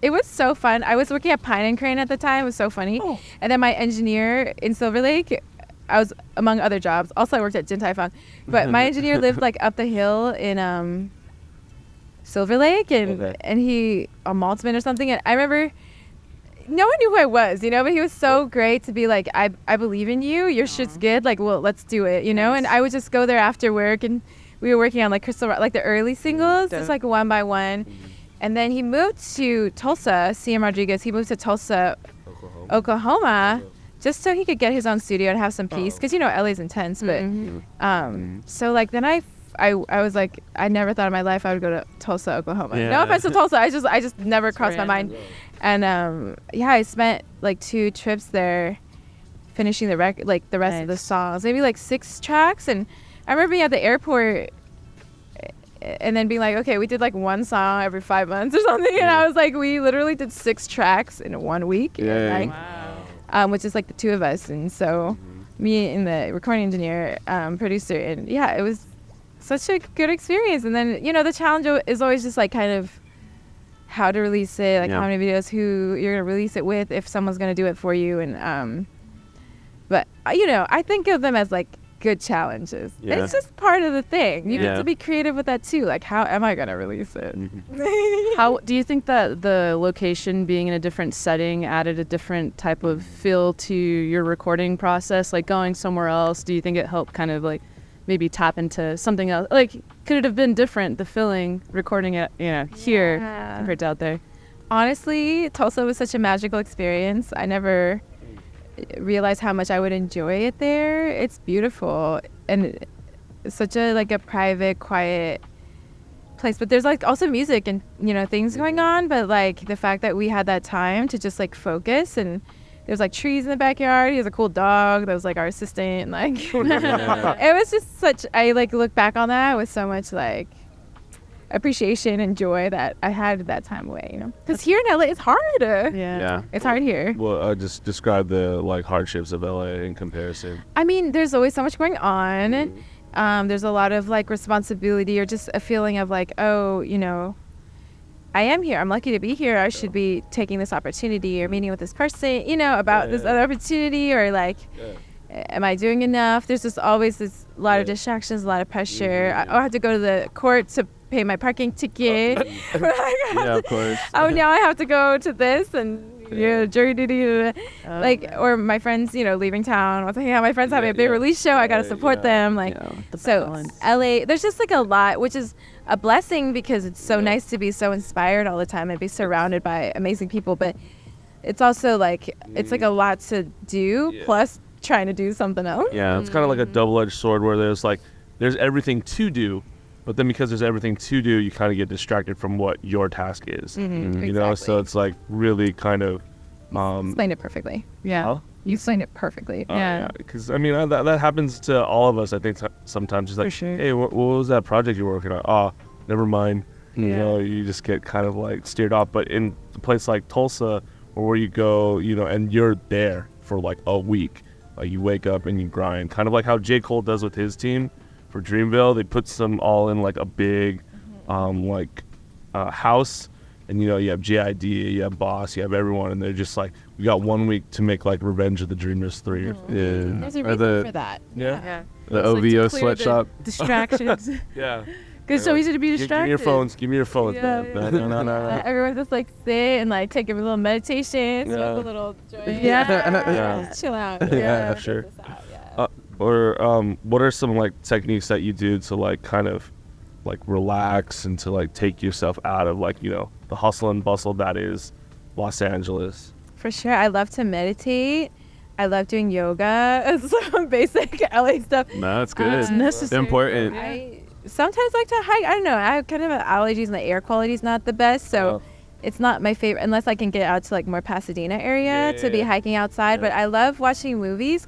It was so fun. I was working at Pine and Crane at the time. It was so funny. Oh. And then my engineer in Silver Lake, I was among other jobs. Also, I worked at Din Tai Fung. But my engineer lived like up the hill in Silver Lake, and Okay. and he a Maltzman or something. And I remember no one knew who I was, you know. But he was so great to be like, I believe in you. Your shit's good. Like, well, let's do it, you know. And I would just go there after work, and we were working on like Crystal Rock, like the early singles, just like one by one. And then he moved to Tulsa, CM Rodriguez. He moved to Tulsa, Oklahoma, just so he could get his own studio and have some peace. Because, you know, LA's intense. But so, like, then I was like, I never thought in my life I would go to Tulsa, Oklahoma. Yeah. No offense to Tulsa. I just never crossed my random. mind. And, yeah, I spent, like, 2 trips there finishing the record, like, the rest of the Nice. songs. Maybe, like, 6 tracks. And I remember being at the airport and then being like, okay, we did like 1 song every 5 months or something. And I was like, we literally did 6 tracks in 1 week. Yeah. Like, which is like the 2 of us. And so me and the recording engineer, producer, and yeah, it was such a good experience. And then, you know, the challenge is always just like kind of how to release it, like Yeah. how many videos, who you're going to release it with, if someone's going to do it for you. And, but, you know, I think of them as like good challenges. Yeah. It's just part of the thing. You Yeah. need to be creative with that too. Like, how am I going to release it? How do you think that the location being in a different setting added a different type of feel to your recording process? Like going somewhere else, do you think it helped kind of like maybe tap into something else? Like, could it have been different, the feeling recording it, you know, here Yeah. compared to out there? Honestly, Tulsa was such a magical experience. I never realized how much I would enjoy it there. It's beautiful and it's such a like a private, quiet place. But there's like also music and, you know, things going on. But like the fact that we had that time to just like focus, and there's like trees in the backyard. He has a cool dog that was like our assistant. Like it was just such. I like look back on that with so much like appreciation and joy that I had that time away, you know. Because here in LA, it's hard. Yeah. It's hard here. Well, just describe the like hardships of LA in comparison. I mean, there's always so much going on. There's a lot of like responsibility or just a feeling of like, oh, you know, I am here. I'm lucky to be here. I should be taking this opportunity or meeting with this person, you know, about this other opportunity, or like, am I doing enough? There's just always this lot of distractions, a lot of pressure. I have to go to the court to pay my parking ticket. Yeah, of course. Oh, now I have to go to this and jury duty. Or my friends, leaving town. I was like, my friends having a big release show. I got to support them. So LA, there's just like a lot, which is a blessing because it's so nice to be so inspired all the time and be surrounded by amazing people. But it's also like, it's like a lot to do plus trying to do something else. Yeah. It's kind of like a double-edged sword where there's everything to do, but then because there's everything to do, you kind of get distracted from what your task is. You know, so it's like really kind of Explained it perfectly. Yeah. Huh? You explained it perfectly. Yeah. Because I mean that happens to all of us. I think sometimes it's like, sure. hey, what was that project you're working on? Oh, never mind. You know, you just get kind of like steered off. But in a place like Tulsa, or where you go, and you're there for like a week, like you wake up and you grind, kind of like how J. Cole does with his team for Dreamville. They put them all in like a big, house. And you have JID, you have Boss, you have everyone, and they're just like, we got 1 week to make like Revenge of the Dreamers 3. Yeah. There's a Or reason for that. Yeah. the It's like OVO to clear the sweatshop. Distractions. Yeah. It's so easy to be distracted. Give me your phones. Give me your phones. Yeah. No. Everyone just like sit and like take a little meditation, smoke a little joint. Yeah. Chill out. Yeah, sure. Or what are some like techniques that you do to like kind of like relax and to like take yourself out of like the hustle and bustle that is Los Angeles? For sure. I love to meditate. I love doing yoga. It's some basic LA stuff. No, it's good. It's necessary. Important. I sometimes like to hike. I don't know. I have kind of allergies and the air quality is not the best. So it's not my favorite unless I can get out to like more Pasadena area to be hiking outside. But I love watching movies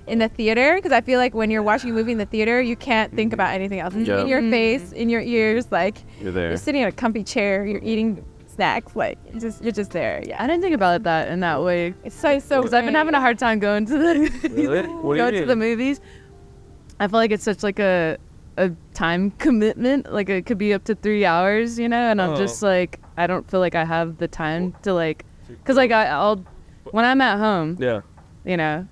in the theater, because I feel like when you're watching a movie in the theater, you can't think about anything else. It's in your face, in your ears, like You're there. you're sitting in a comfy chair, you're eating snacks, like you're just there. Yeah. I didn't think about that in that way. It's so Because I've been having a hard time going to the Really? What do you going to mean? the movies. I feel like it's such like a time commitment. Like it could be up to 3 hours, and I'm just like, I don't feel like I have the time to like, because like I'll when I'm at home, Yeah.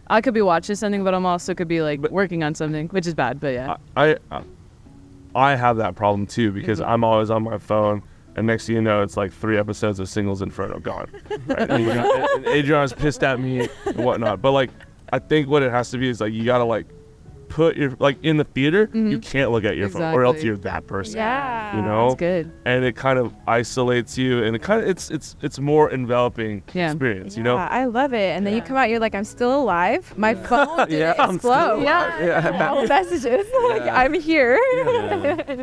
I could be watching something, but I'm also could be like working on something, which is bad. But yeah, I have that problem too, because I'm always on my phone, and next thing you know, it's like 3 episodes of Singles Inferno gone. Right? and Adriana's pissed at me and whatnot. But like, I think what it has to be is like, you gotta like put your like in the theater, you can't look at your phone, or else Exactly. you're that person. Yeah. that's good. And it kind of isolates you, and it kind of it's more enveloping experience. I love it. And then you come out, you're like, I'm still alive. My phone didn't explode. All the messages. Like, I'm here.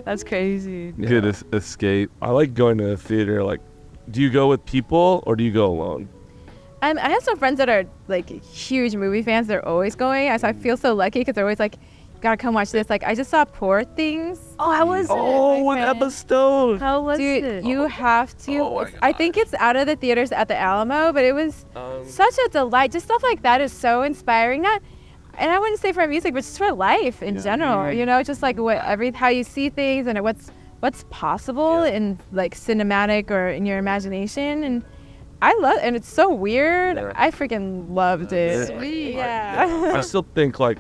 That's crazy. Good escape. I like going to the theater. Like, do you go with people or do you go alone? I have some friends that are like huge movie fans. They're always going. So I feel so lucky because they're always like, gotta come watch this. Like, I just saw Poor Things. Oh, how was Oh, with Emma Stone. How was Dude, it? you have to. Oh my I think it's out of the theaters at the Alamo, but it was such a delight. Just stuff like that is so inspiring. And I wouldn't say for music, but just for life in general. Just like how you see things and what's possible in like cinematic or in your imagination. And I love, and it's so weird. I freaking loved it. Sweet. Yeah. I still think like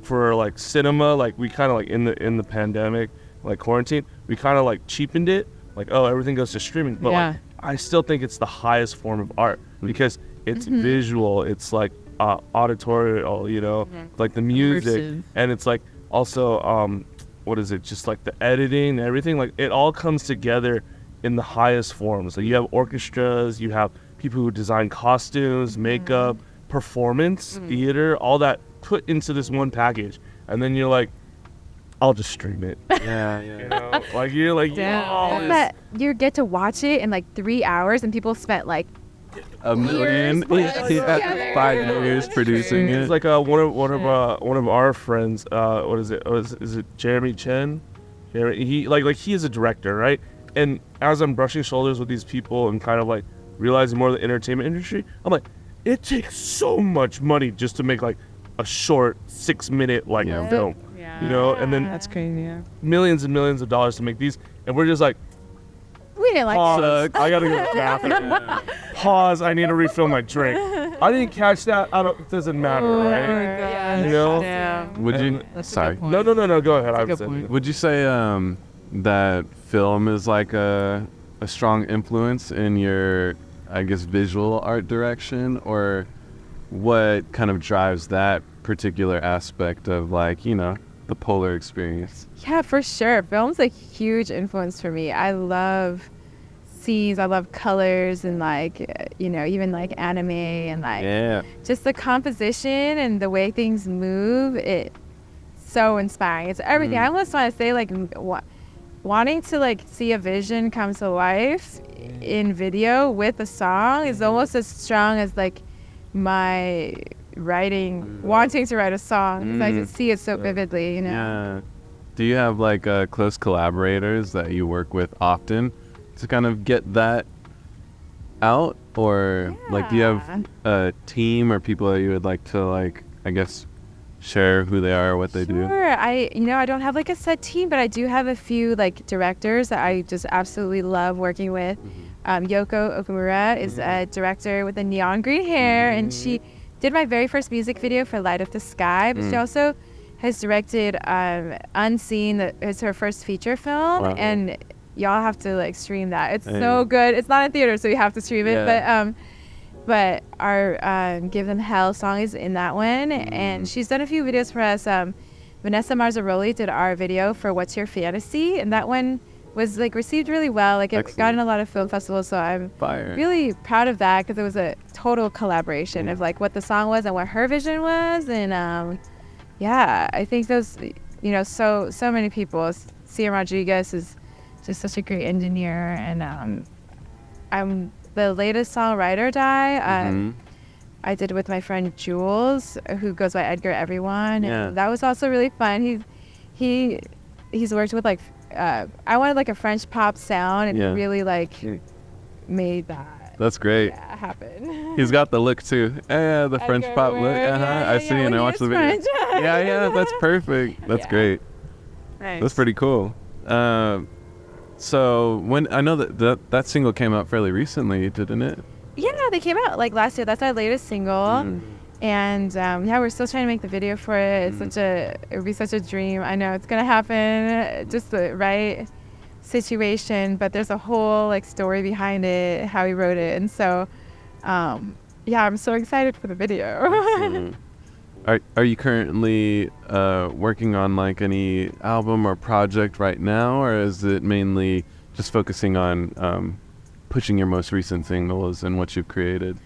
for like cinema, like we kind of like in the pandemic, like quarantine, we kind of like cheapened it. Like, oh, everything goes to streaming. But like, I still think it's the highest form of art because it's visual. It's like auditorial, like the music, Immersive. and it's like also what is it? Just like the editing, and everything. Like it all comes together in the highest forms. Like you have orchestras, you have people who design costumes, makeup, performance, theater, all that put into this one package, and then you're like, I'll just stream it. Yeah. Like you're like, Damn. But you get to watch it in like 3 hours, and people spent like A million. 5 years producing it's it. like one of our friends. What is it? Is it Jeremy Chen? He he is a director, right? And as I'm brushing shoulders with these people and kind of like realizing more of the entertainment industry, I'm like, it takes so much money just to make like a short 6-minute film, and then That's crazy. Yeah. millions and millions of dollars to make these, and we're just like, we didn't like pause. I gotta go to the bathroom. Pause. I need to refill my drink. I didn't catch that. It doesn't matter, right? God. You know? Yeah. Would you? That's a Sorry. good point. No. Go ahead. That's a I good said point. Would you say that film is like a strong influence in your, I guess, visual art direction, or what kind of drives that particular aspect of, like, you know, the Polar experience? Yeah, for sure. Film's a huge influence for me. I love scenes. I love colors and, like, you know, even like anime and like Yeah. just the composition and the way things move. It's so inspiring. It's everything. I almost want to say, like, wanting to, like, see a vision come to life in video with a song is almost as strong as, like, my writing, wanting to write a song, 'cause I just see it so vividly, you know. Yeah. Do you have, like, close collaborators that you work with often to kind of get that out? Or, like, do you have a team or people that you would like to, like, I guess, share who they are or what they do? Sure. I don't have, like, a set team, but I do have a few, like, directors that I just absolutely love working with. Yoko Okumura is a director with the neon green hair, and she did my very first music video for Light Up the Sky, but she also has directed Unseen. It's her first feature film, and y'all have to, like, stream that. It's so good. It's not in theater, so you have to stream it, but our Give Them Hell song is in that one, and she's done a few videos for us. Vanessa Marzaroli did our video for What's Your Fantasy, and that one was, like, received really well. Like, it got in a lot of film festivals, so I'm really proud of that, because it was a total collaboration of, like, what the song was and what her vision was. And I think those, you know, so many people. Cia Rodriguez is just such a great engineer, and I'm the latest song Ride or Die. I did with my friend Jules, who goes by Edgar Everyone. Yeah. And that was also really fun. He's worked with, like, I wanted, like, a French pop sound, and he really, like, made that. That's great. Happen. He's got the look too. Yeah, the French pop look. I see, and I watched the video. Yeah, that's perfect. That's great. Nice. That's pretty cool. So when I know that single came out fairly recently, didn't it? Yeah, they came out, like, last year. That's our latest single. And we're still trying to make the video for it. It's it would be such a dream. I know it's gonna happen, just the right situation, but there's a whole, like, story behind it, how he wrote it, and so I'm so excited for the video. Are you currently working on, like, any album or project right now, or is it mainly just focusing on pushing your most recent singles and what you've created?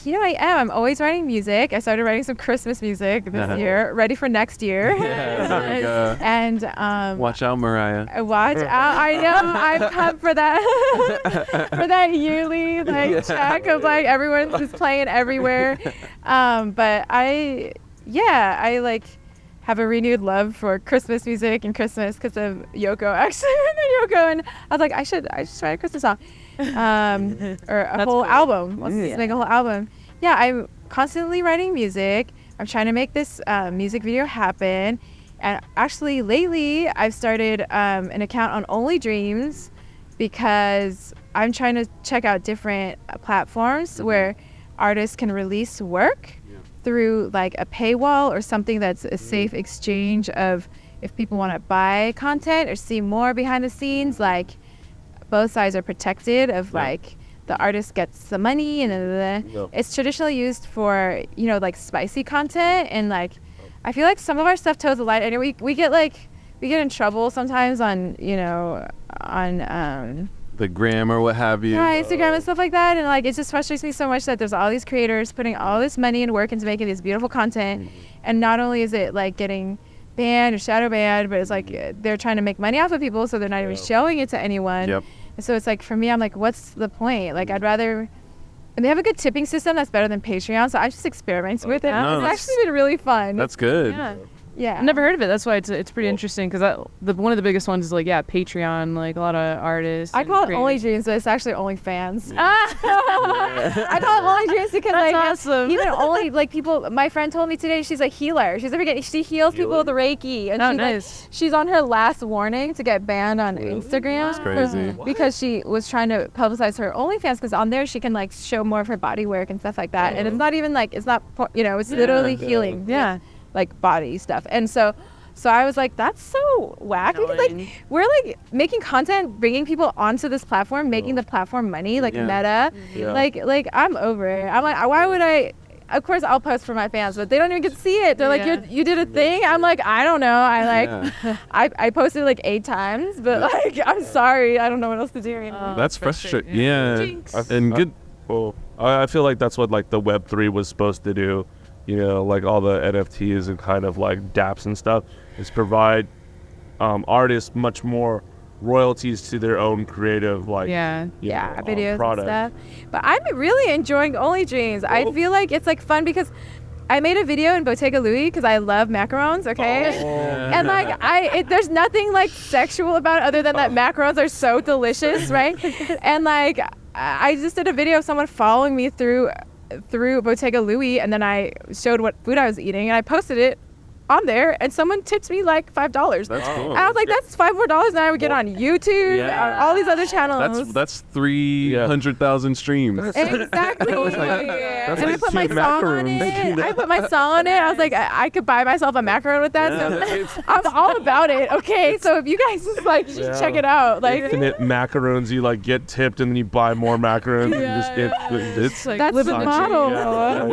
You know, I am. I'm always writing music. I started writing some Christmas music this year, ready for next year. Yeah, there we go. And Watch out, Mariah. watch out. I know. I'm pumped for that for that yearly, like, check of, like, everyone's just playing everywhere. But I like have a renewed love for Christmas music and Christmas because of Yoko, actually. And I was like, I should write a Christmas song. Or a whole album. Let's just make a whole album. Yeah, I'm constantly writing music. I'm trying to make this music video happen. And actually, lately, I've started an account on Only Dreams, because I'm trying to check out different platforms where artists can release work through, like, a paywall or something that's a safe exchange of, if people want to buy content or see more behind the scenes, like, both sides are protected of, like, the artist gets the money, and it's traditionally used for, you know, like, spicy content, and, like, I feel like some of our stuff toes the line, and we get in trouble sometimes on, you know, on The gram or what have you. Instagram and stuff like that, and, like, it just frustrates me so much that there's all these creators putting all this money and work into making this beautiful content, and not only is it, like, getting banned or shadow banned, but it's like they're trying to make money off of people, so they're not even showing it to anyone. And so it's like, for me, I'm like, what's the point? Like, I'd rather, and they have a good tipping system that's better than Patreon, so I just experiment with it. No, it's actually been really fun. That's good. Yeah. I've never heard of it. That's why it's pretty interesting because one of the biggest ones is like Patreon, like a lot of artists. I and call it creators. Only Dreams, but it's actually OnlyFans. I call it Only Dreams because That's like awesome. even only like people. My friend told me today she's a healer. She heals people with Reiki, and Oh, she's nice. she's on her last warning to get banned on Instagram. That's crazy. Because she was trying to publicize her OnlyFans because on there she can like show more of her body work and stuff like that, and it's not even like it's literally healing. Yeah. Like body stuff. And so I was like, that's so whack because Annoying. like we're like making content, bringing people onto this platform, making the platform money, like Yeah. Meta. Yeah. Like I'm over it. I'm like, why would I? Of course I'll post for my fans, but they don't even get to see it. They're like, Yeah. you did a thing. I'm like, I don't know. Yeah. I posted like 8 times, but like I'm sorry, I don't know what else to do anymore. That's frustrating. Yeah. Jinx. And good. Well, I feel like that's what like the Web3 was supposed to do, like all the NFTs and kind of like dApps and stuff, is provide artists much more royalties to their own creative Videos product. and stuff. But I'm really enjoying Only Dreams. I feel like it's like fun because I made a video in Bottega Louis because I love macarons, okay? And like there's nothing like sexual about it other than that macarons are so delicious, right? And like I just did a video of someone following me through Bottega Louis, and then I showed what food I was eating, and I posted it on there, and someone tipped me like $5. That's cool. And I was like, that's $5 more than I would get on YouTube, Yeah. on all these other channels. That's 300,000 streams. Exactly. that's And I like put my two song on macaroons. it. I put my song on it. I was like, I could buy myself a macaron with that. So I'm all about it. Okay, so if you guys just like you should check it out, like Infinite macarons, you like get tipped and then you buy more macarons. It's like that's the living model.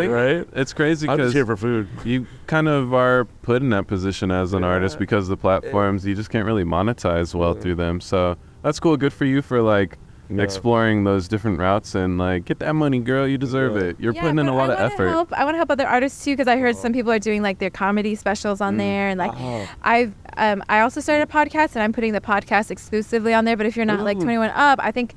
Right? It's crazy I'm just because here for food. you kind of are put in that position as an artist because the platforms you just can't really monetize well through them. So that's cool. Good for you for like exploring those different routes and like get that money, girl. You deserve it. You're putting in a lot of effort. I want to help other artists too because I heard some people are doing like their comedy specials on there, and like I also started a podcast and I'm putting the podcast exclusively on there. But if you're not like 21 up, I think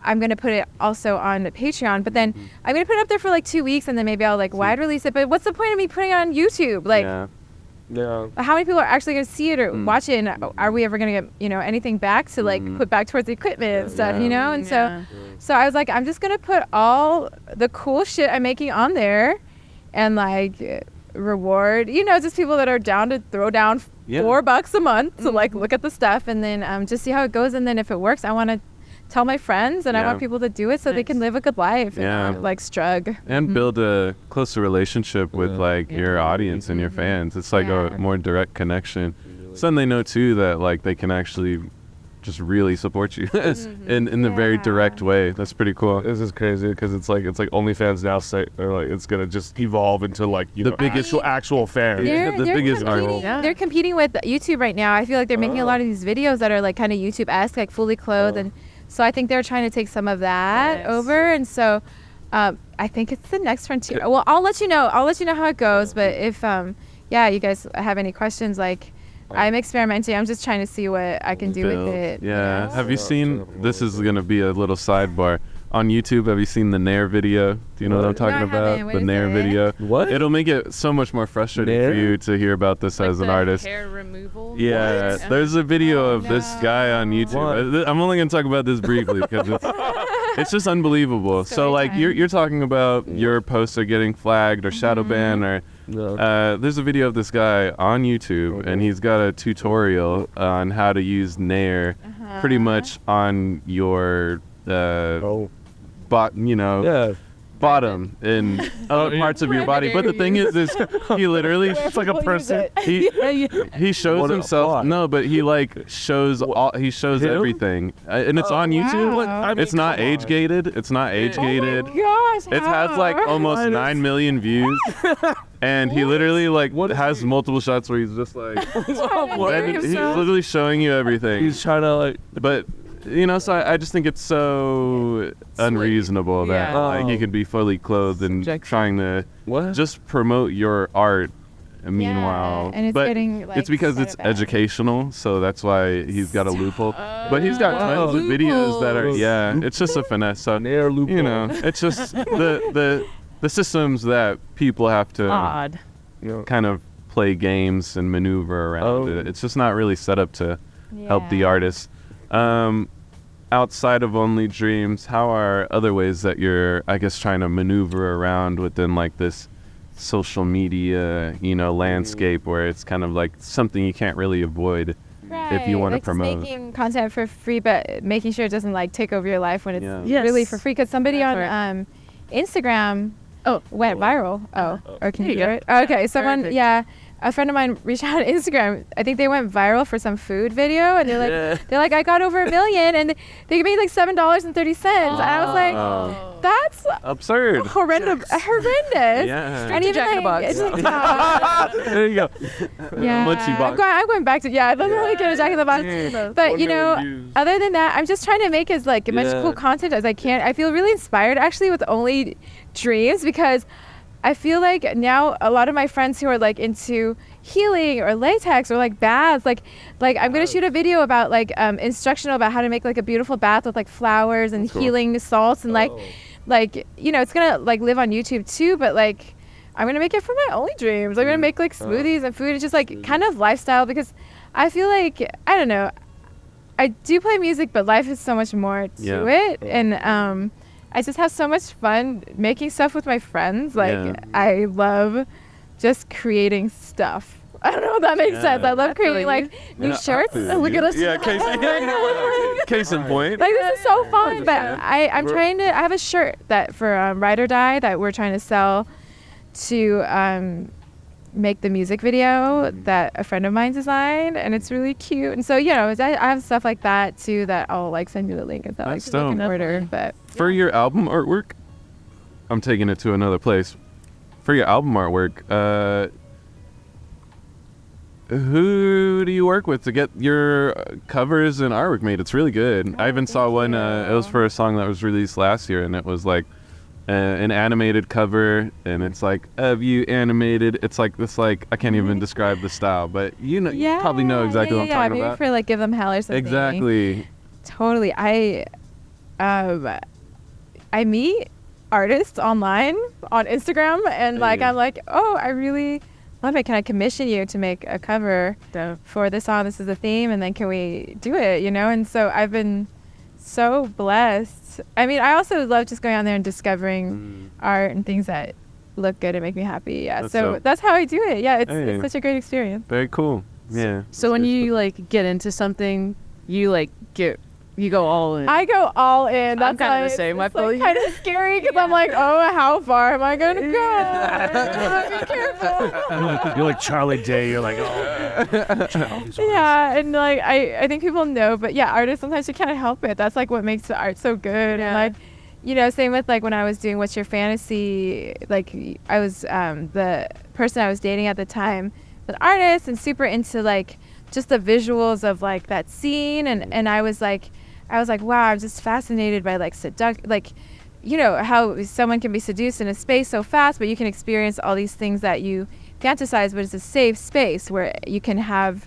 I'm going to put it also on Patreon, but then I'm going to put it up there for like 2 weeks and then maybe I'll like wide release it. But what's the point of me putting it on YouTube? Like, Yeah. how many people are actually going to see it or watch it? And are we ever going to get, anything back to like put back towards the equipment and stuff, And so I was like, I'm just going to put all the cool shit I'm making on there and like reward, just people that are down to throw down $4 a month to like look at the stuff and then just see how it goes. And then if it works, I want to tell my friends and I want people to do it so they can live a good life and not, like struggle and build a closer relationship with like your audience and your fans. It's like a more direct connection. So then they know too that like they can actually just really support you in the very direct way. That's pretty cool. This is crazy because it's like OnlyFans now say or like it's gonna just evolve into like the biggest actual fan. The biggest competing, artist. they're competing with YouTube right now. I feel like they're making a lot of these videos that are like kind of YouTube-esque, like fully clothed and so I think they're trying to take some of that over, and so I think it's the next frontier. Well, I'll let you know. I'll let you know how it goes. But if you guys have any questions, like I'm experimenting. I'm just trying to see what I can do with it. Yeah. Have you seen? This is gonna be a little sidebar. On YouTube, have you seen the Nair video? Do you know what I'm talking I about? haven't. What The is Nair it? video. What? It'll make it so much more frustrating Nair? for you to hear about this as an artist. Hair removal. Yeah, there's a video of this guy on YouTube. I'm only gonna talk about this briefly because it's just unbelievable. So like you're talking about your posts are getting flagged or shadow banned or there's a video of this guy on YouTube and he's got a tutorial on how to use Nair pretty much on your bottom in other parts of your body. But the thing is he literally It's like a person. he shows What a himself. thought. No, but he like shows Him? everything, and it's on YouTube. wow. It's not age gated. It's not age gated. Gosh, It has like almost 9 million views, and he literally like has multiple shots where he's just like, and he's literally showing you everything. He's trying to like. But so I just think it's so unreasonable that like you could be fully clothed and trying to just promote your art. And meanwhile, and it's but getting, like, it's because set it's back. educational, so that's why he's got a loophole. But he's got tons of videos that are it's just a finesse. So Nair loophole. it's just the systems that people have to Odd. kind of play games and maneuver around it. It's just not really set up to help the artist. Outside of Only Dreams, how are other ways that you're, I guess, trying to maneuver around within like this social media, landscape where it's kind of like something you can't really avoid if you want to promote? Just making content for free, but making sure it doesn't like take over your life when it's Yes. really for free. Because somebody That's on Instagram went viral. Or can There you you hear it? Okay, someone, Perfect. a friend of mine reached out on Instagram. I think they went viral for some food video, and they're like, I got over 1 million, and they made like $7.30. And I was like, that's Absurd. horrendous. Yeah. And even Jack in the like, Box. it's like, There you go. yeah, Munchie box. I'm going back to I'd literally get a Jack in the Box. But 1 million views. other than that, I'm just trying to make as like much cool content as I can. I feel really inspired actually with Only Dreams, because I feel like now a lot of my friends who are like into healing or latex or like baths, like I'm gonna shoot a video about like instructional about how to make like a beautiful bath with like flowers and healing salts and like it's gonna like live on YouTube too, but like I'm gonna make it for my Only Dreams. I'm gonna make like smoothies and food. It's just like kind of lifestyle, because I feel like, I don't know, I do play music, but life is so much more to it, and I just have so much fun making stuff with my friends. Like I love just creating stuff. I don't know if that makes sense. I love creating like new shirts. Look at us. Yeah, case in point. Like this is so fun. But I'm trying to. I have a shirt that for Ride or Die that we're trying to sell to make the music video that a friend of mine designed, and it's really cute. And so I have stuff like that too that I'll like send you the link and stuff. That's like, so you can dope. order. But For your album artwork, I'm taking it to another place. For your album artwork, who do you work with to get your covers and artwork made? It's really good. I even saw one. It was for a song that was released last year, and it was like an animated cover, and it's like of you animated. It's like this, like I can't even describe the style, but you probably know exactly what I'm talking maybe about. for like Give Them Hell or something. Exactly. Totally. I meet artists online on Instagram, and like I'm like, oh, I really love it. Can I commission you to make a cover for this song? This is the theme, and then can we do it? And so I've been so blessed. I mean, I also love just going on there and discovering art and things that look good and make me happy. Yeah, that's how I do it. Yeah, it's such a great experience. Very cool. Yeah. So when you like get into something, you go all in. I go all in. That's I'm kind of the same. I feel kind of scary because I'm like, oh, how far am I going to go? Be careful. You're like Charlie Day. You're like, oh. Yeah, and like I think people know, but yeah, artists sometimes you can't help it. That's like what makes the art so good. And like, same with like when I was doing What's Your Fantasy, like I was the person I was dating at the time, an artist and super into like just the visuals of like that scene, and I was like, wow, I'm just fascinated by like how someone can be seduced in a space so fast, but you can experience all these things that you fantasize, but it's a safe space where you can have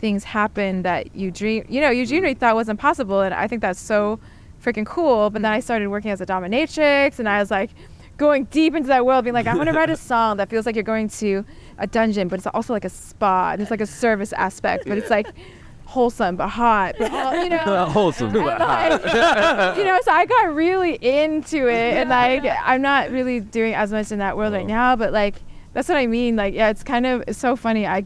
things happen that you dreamed thought wasn't possible. And I think that's so freaking cool. But then I started working as a dominatrix, and I was like going deep into that world, being like, I want to write a song that feels like you're going to a dungeon, but it's also like a spa. There's like a service aspect, but it's like wholesome but hot. But Wholesome but hot. So I got really into it, and like I'm not really doing as much in that world right now, but like that's what I mean. Like, yeah, it's so funny. I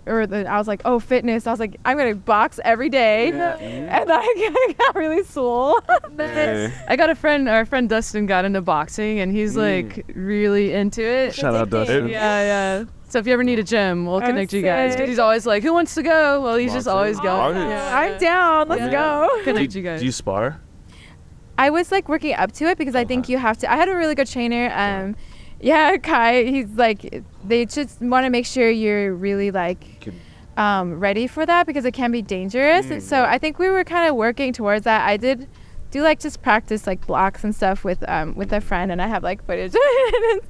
was like, oh, fitness. I was like, I'm gonna box every day, and I got really swole. I got our friend Dustin got into boxing, and he's like really into it. Shout out Dustin. Yeah. So if you ever need a gym, we'll connect you guys. 'Cause he's always like, who wants to go? Well, he's just always going. I'm down. Let's go. Connect you guys. Do you spar? I was like working up to it because I think you have to. I had a really good trainer. Kai. He's like, they just want to make sure you're really like ready for that because it can be dangerous. And so I think we were kind of working towards that. I did do like just practice like blocks and stuff with a friend, and I have like footage.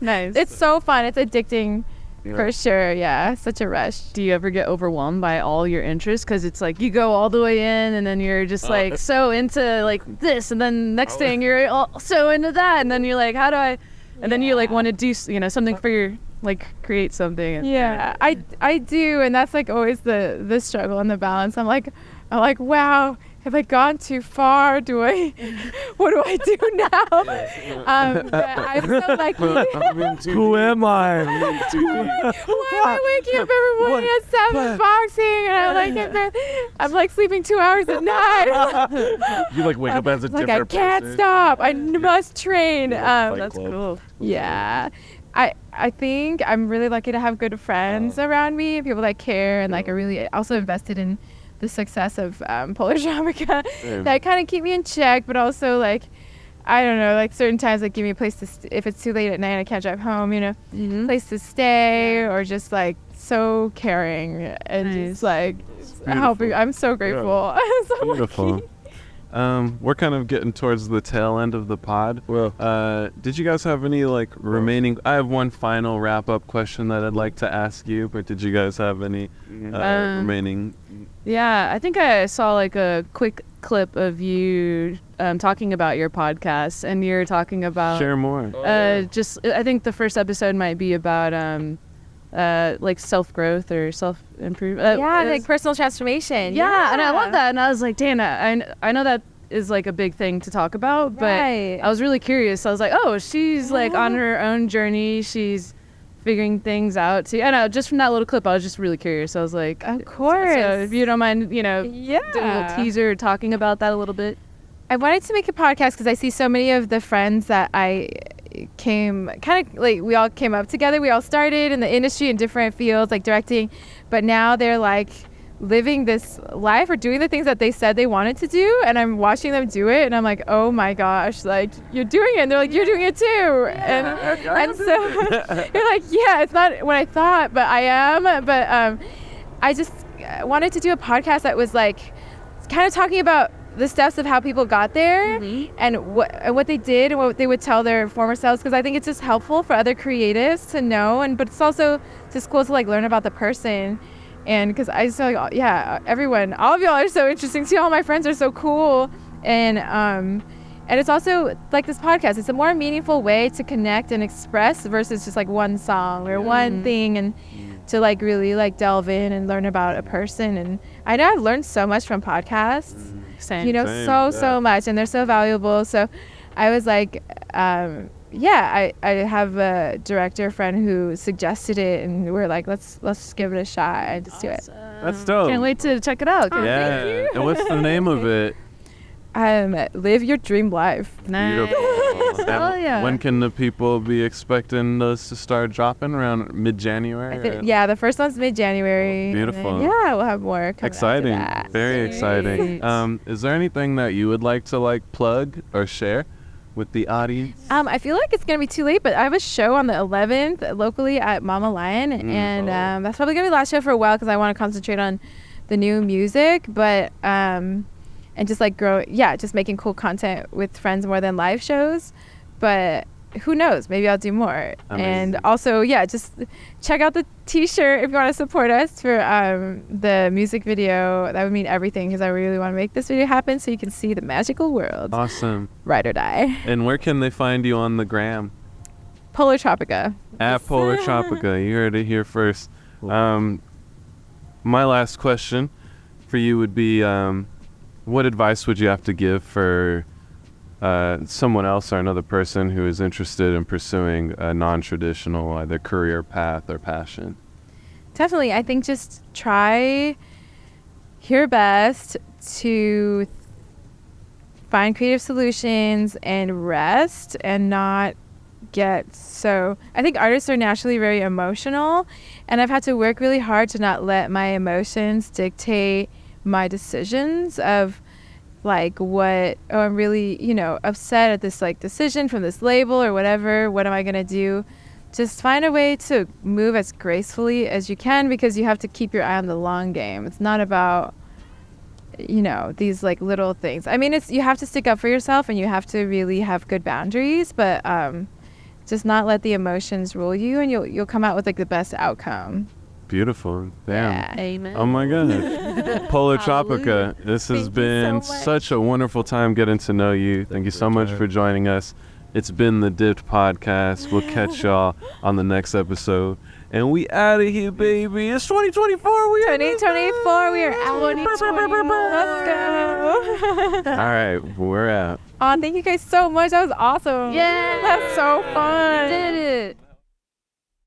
Nice. It's so fun. It's addicting. For sure, yeah. Such a rush. Do you ever get overwhelmed by all your interests? Because it's like you go all the way in, and then you're just like so into like this, and then next thing you're all so into that, and then you're like, how do I? And then you like want to do something for your like create something. Yeah, I do, and that's like always the struggle and the balance. I'm like, wow, have I gone too far? What do I do now? But I'm so lucky. Who am I? Why am I waking up every morning at 7 boxing, and I'm like sleeping 2 hours at night. You like wake up as a Like different I can't person. stop. I must train. That's cool. Yeah. I think I'm really lucky to have good friends around me, people that care and like are really also invested in the success of Polartropica that kind of keep me in check, but also like, I don't know, like certain times like give me a place to if it's too late at night I can't drive home, place to stay, or just like so caring and just like helping. I'm so grateful. I'm so Beautiful. lucky. We're kind of getting towards the tail end of the pod. Well, Did you guys have any like remaining? I have one final wrap up question that I'd like to ask you, but did you guys have any remaining? Yeah, I think I saw like a quick clip of you talking about your podcast, and you're talking about Share more. just I think the first episode might be about like self growth or self improvement. Like personal transformation. Yeah, and I love that. And I was like, Dana, I know that is like a big thing to talk about, but Right. I was really curious. I was like, oh, she's like on her own journey. She's figuring things out too. I know, just from that little clip, I was just really curious. I was like, Of course. So if you don't mind, doing a Yeah. little teaser talking about that a little bit. I wanted to make a podcast because I see so many of the friends that I came kind of like, we all came up together. We all started in the industry in different fields, like directing, but now they're like living this life or doing the things that they said they wanted to do, and I'm watching them do it, and I'm like, oh my gosh, like you're doing it, and they're like, you're doing it too. And so you're like, yeah, it's not what I thought, but I am. But I just wanted to do a podcast that was like kind of talking about the steps of how people got there, and what they did and what they would tell their former selves, because I think it's just helpful for other creatives to know, but it's also just cool to like learn about the person. And because I just feel like, everyone, all of y'all are so interesting too. All my friends are so cool. And it's also like this podcast, it's a more meaningful way to connect and express versus just like one song or one thing, and to like really like delve in and learn about a person. And I know I've learned so much from podcasts, Same. so much, and they're so valuable. So I was like, I have a director friend who suggested it, and we're like, let's give it a shot and just do it. That's dope. Can't wait to check it out. Yeah. And what's the name of it? Live your dream life. Nice. Beautiful. Oh, yeah. When can the people be expecting those to start dropping? Around mid-January? The first one's mid-January. Beautiful. And then, we'll have more coming Exciting. after that. Very exciting. Sweet. Is there anything that you would like to like plug or share with the audience? I feel like it's gonna be too late, but I have a show on the 11th locally at Mama Lion, and that's probably gonna be the last show for a while because I want to concentrate on the new music, but and just like just making cool content with friends more than live shows. But who knows? Maybe I'll do more. Amazing. And also, just check out the t-shirt if you want to support us for the music video. That would mean everything because I really want to make this video happen so you can see the magical world. Awesome. Ride or die. And where can they find you on the gram? Polartropica. At Polartropica. You heard it here first. My last question for you would be, what advice would you have to give for someone else or another person who is interested in pursuing a non-traditional either career path or passion? Definitely. I think just try your best to find creative solutions and rest and not get so... I think artists are naturally very emotional, and I've had to work really hard to not let my emotions dictate my decisions of like I'm really upset at this like decision from this label or whatever. What am I gonna do? Just find a way to move as gracefully as you can, because you have to keep your eye on the long game. It's not about these like little things. I mean, you have to stick up for yourself and you have to really have good boundaries, but just not let the emotions rule you, and you'll come out with like the best outcome. Beautiful. Damn. Yeah. Amen. Oh my God. Polartropica, this has Thank you been so much. such a wonderful time getting to know you. Thank you so much for joining us. It's been the Dipped Podcast. We'll catch y'all on the next episode. And we out of here, baby. It's 2024. We are 2024. We are out. Let's go. All right, we're out. Oh, thank you guys so much. That was awesome. Yeah. That's so fun. Did it.